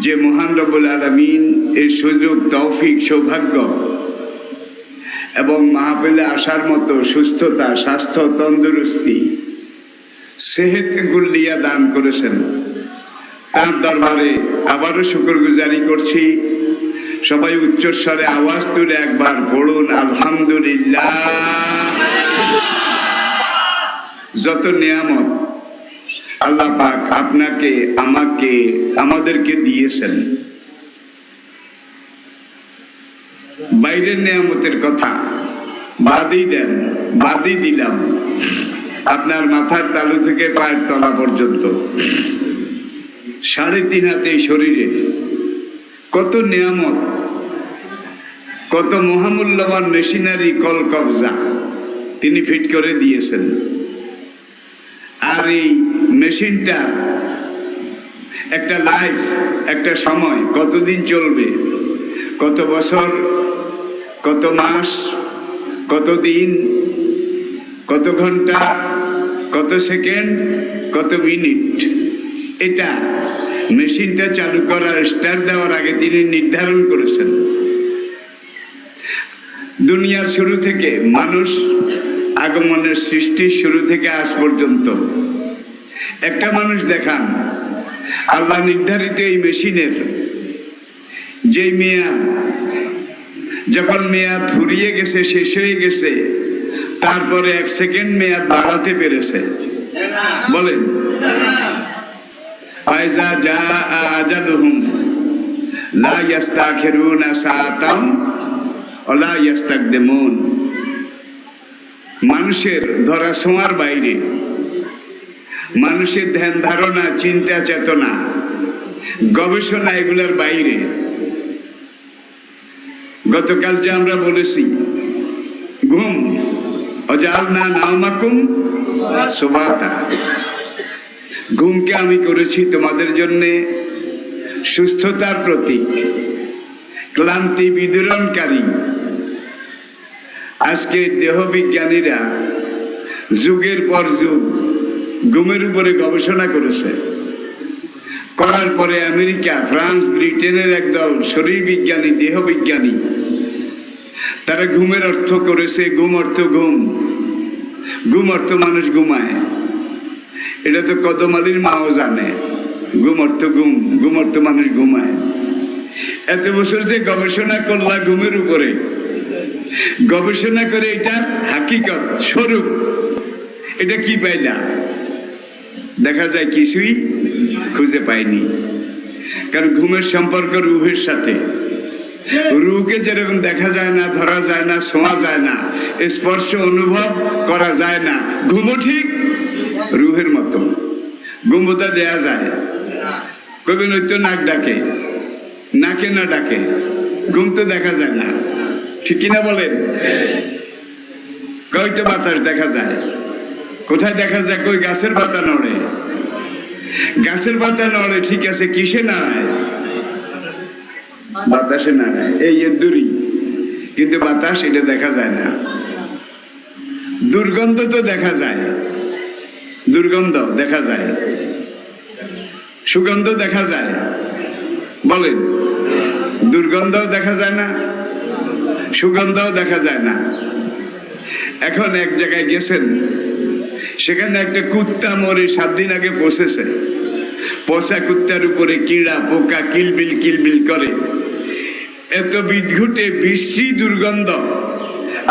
যে মহান রব্বুল আলামিন এই সুযোগ, তৌফিক, সৌভাগ্য এবং মাহফিলে আসার মতো সুস্থতা, স্বাস্থ্য, তন্দুরুস্তি, সেহেত কুল্লিয়া দান করেছেন, তার দরবারে আবারও শুকরগুজারি করছি। সবাই উচ্চস্বরে আওয়াজ তুলে একবার পড়ুন আলহামদুলিল্লাহ। যত নিয়ামত, আল্লাহ পাক আপনাকে, আমাকে, আমাদেরকে দিয়েছেন। বাইরের নিয়ামতের কথা বাদই দেন, বাদই দিলাম। আপনার মাথার তালু থেকে পায়ের তলা পর্যন্ত 3.5 হাতে শরীরে কত নিয়ামত, কত মহামূল্যবান মেশিনারি কল কবজা তিনি ফিট করে দিয়েছেন। আর এই মেশিনটার একটা লাইফ, একটা সময়, কতদিন চলবে, কত বছর, কত মাস, কত দিন, কত ঘন্টা, কত সেকেন্ড, কত মিনিট, এটা মেশিনটা চালু করার, স্টার্ট দেওয়ার আগে তিনি নির্ধারণ করেছেন। দুনিয়ার শুরু থেকে, মানুষ আগমনের সৃষ্টির শুরু থেকে আজ পর্যন্ত একটা মানুষ দেখান আল্লাহ নির্ধারিত এই মেশিনের যে মেয়াদ, যখন মেয়াদ ফুরিয়ে গেছে, শেষ হয়ে গেছে, তারপরে 1 সেকেন্ড মেয়াদ বাড়াতে পেরেছে? বলেন, ফাইজা জা আজালুহুম লা ইস্তাখিরুনা সাআতাম ওয়া লা ইস্তাকদিমুন। মানুষের ধরা ছোঁয়ার বাইরে, মানুষের ধ্যান ধারণা, চিন্তা চেতনা, গবেষণা, এগুলোর বাইরে। গতকাল যে আমরা বলেছি ঘুম, অজালনা নাওমাকুম সুবাতা, ঘুমকে আমি করেছি তোমাদের জন্য সুস্থতার প্রতীক, ক্লান্তি বিদূরণকারী। আজকে দেহবিজ্ঞানীরা যুগের পর যুগ ঘুমের উপরে গবেষণা করেছে। করার পরে আমেরিকা, ফ্রান্স, ব্রিটেনের একদল শরীর বিজ্ঞানী, দেহ বিজ্ঞানী, তারা ঘুমের অর্থ করেছে ঘুম অর্থ ঘুম, ঘুম অর্থ মানুষ ঘুমায়। এটা তো কদম আলীর মাও জানে, ঘুম অর্থ ঘুম, ঘুম অর্থ মানুষ ঘুমায়। এত বছর যে গবেষণা করলা ঘুমের উপরে, গবেষণা করে এটার হাকিকত স্বরূপ এটা কি পাইলা? দেখা যায় কিছুই খুঁজে পাইনি। কারণ ঘুমের সম্পর্ক রুহের সাথে। রুহকে যেরকম দেখা যায় না, ধরা যায় না, ছোঁয়া যায় না, স্পর্শ অনুভব করা যায় না, ঘুমও ঠিক রুহের মতো। ঘুমোতা দেয়া যায়, কবি নৈত্য নাক ডাকে, নাকে না ডাকে, ঘুম তো দেখা যায় না, ঠিক কিনা বলেন? কয়তো বাতাস দেখা যায়, কোথায় দেখা যায়? কই গাছের পাতা নড়ে, গাছের পাতা নড়ে, ঠিক আছে, কিসে নাড়ায়? বাতাসে নাড়ায়, এই দূরই, কিন্তু বাতাস এটা দেখা যায় না। দুর্গন্ধ তো দেখা যায়, দুর্গন্ধ দেখা যায়, সুগন্ধ দেখা যায়, বলেন? দুর্গন্ধও দেখা যায় না, সুগন্ধও দেখা যায় না। এখন এক জায়গায় গেছেন, সেখানে একটা কুত্তা মরে 7 দিন আগে পচেছে। পচা কুত্তার উপরে কীড়া পোকা কিলবিল কিলবিল করে, এত বিদঘুটে বিশ্রী দুর্গন্ধ।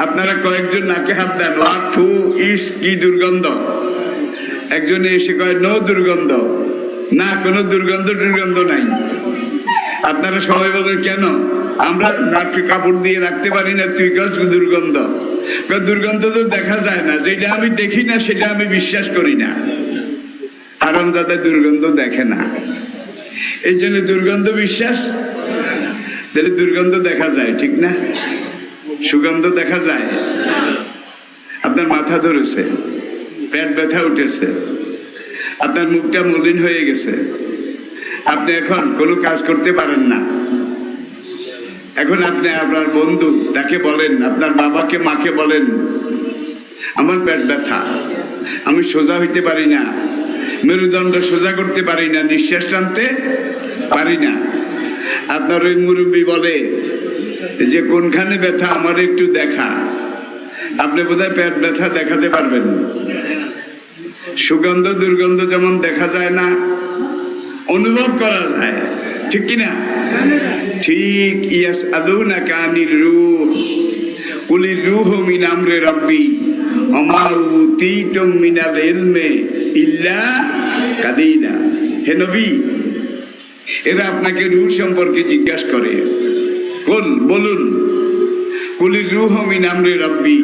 আপনারা কয়েকজন নাকে হাত দেন, ফু ইস কি দুর্গন্ধ। একজনে এসে কয় নো দুর্গন্ধ, না কোনো দুর্গন্ধ দুর্গন্ধ নাই। আপনারা সবাই বলেন কেন? আমরা নাকে কাপড় দিয়ে রাখতে পারি না, তুই কাজ দুর্গন্ধ। দুর্গন্ধ তো দেখা যায় না, যেটা আমি দেখি না সেটা আমি বিশ্বাস করি না। হারামজাদা দুর্গন্ধ দেখে না, এই জন্য দুর্গন্ধ বিশ্বাস। তাহলে দুর্গন্ধ দেখা যায়, ঠিক না? সুগন্ধ দেখা যায়। আপনার মাথা ধরেছে, পেট ব্যথা উঠেছে, আপনার মুখটা মলিন হয়ে গেছে, আপনি এখন কোনো কাজ করতে পারেন না। এখন আপনি আপনার বন্ধু তাকে বলেন, আপনার বাবাকে মাকে বলেন, আমার পেট ব্যথা, আমি সোজা হইতে পারি না, মেরুদণ্ড সোজা করতে পারি না, নিঃশ্বাস টানতে পারি না। আপনার ওই মুরব্বী বলে যে কোনখানে ব্যথা আমার একটু দেখা। আপনি বোধহয় পেট ব্যথা দেখাতে পারবেন। সুগন্ধ দুর্গন্ধ যেমন দেখা যায় না, অনুভব করা যায়, ঠিক কিনা? ঠিক। ইয়াসআলুনাকা আনির রূহ কুলির রূহু মিন আমরি রাব্বি ওয়া মা উতীতুম মিনাল ইলমি ইল্লা কাদিনা। হে নবী, এরা আপনাকে রূহ সম্পর্কে জিজ্ঞাসা করে। বলুন, কুলির রূহ মিন আমরি রাব্বি,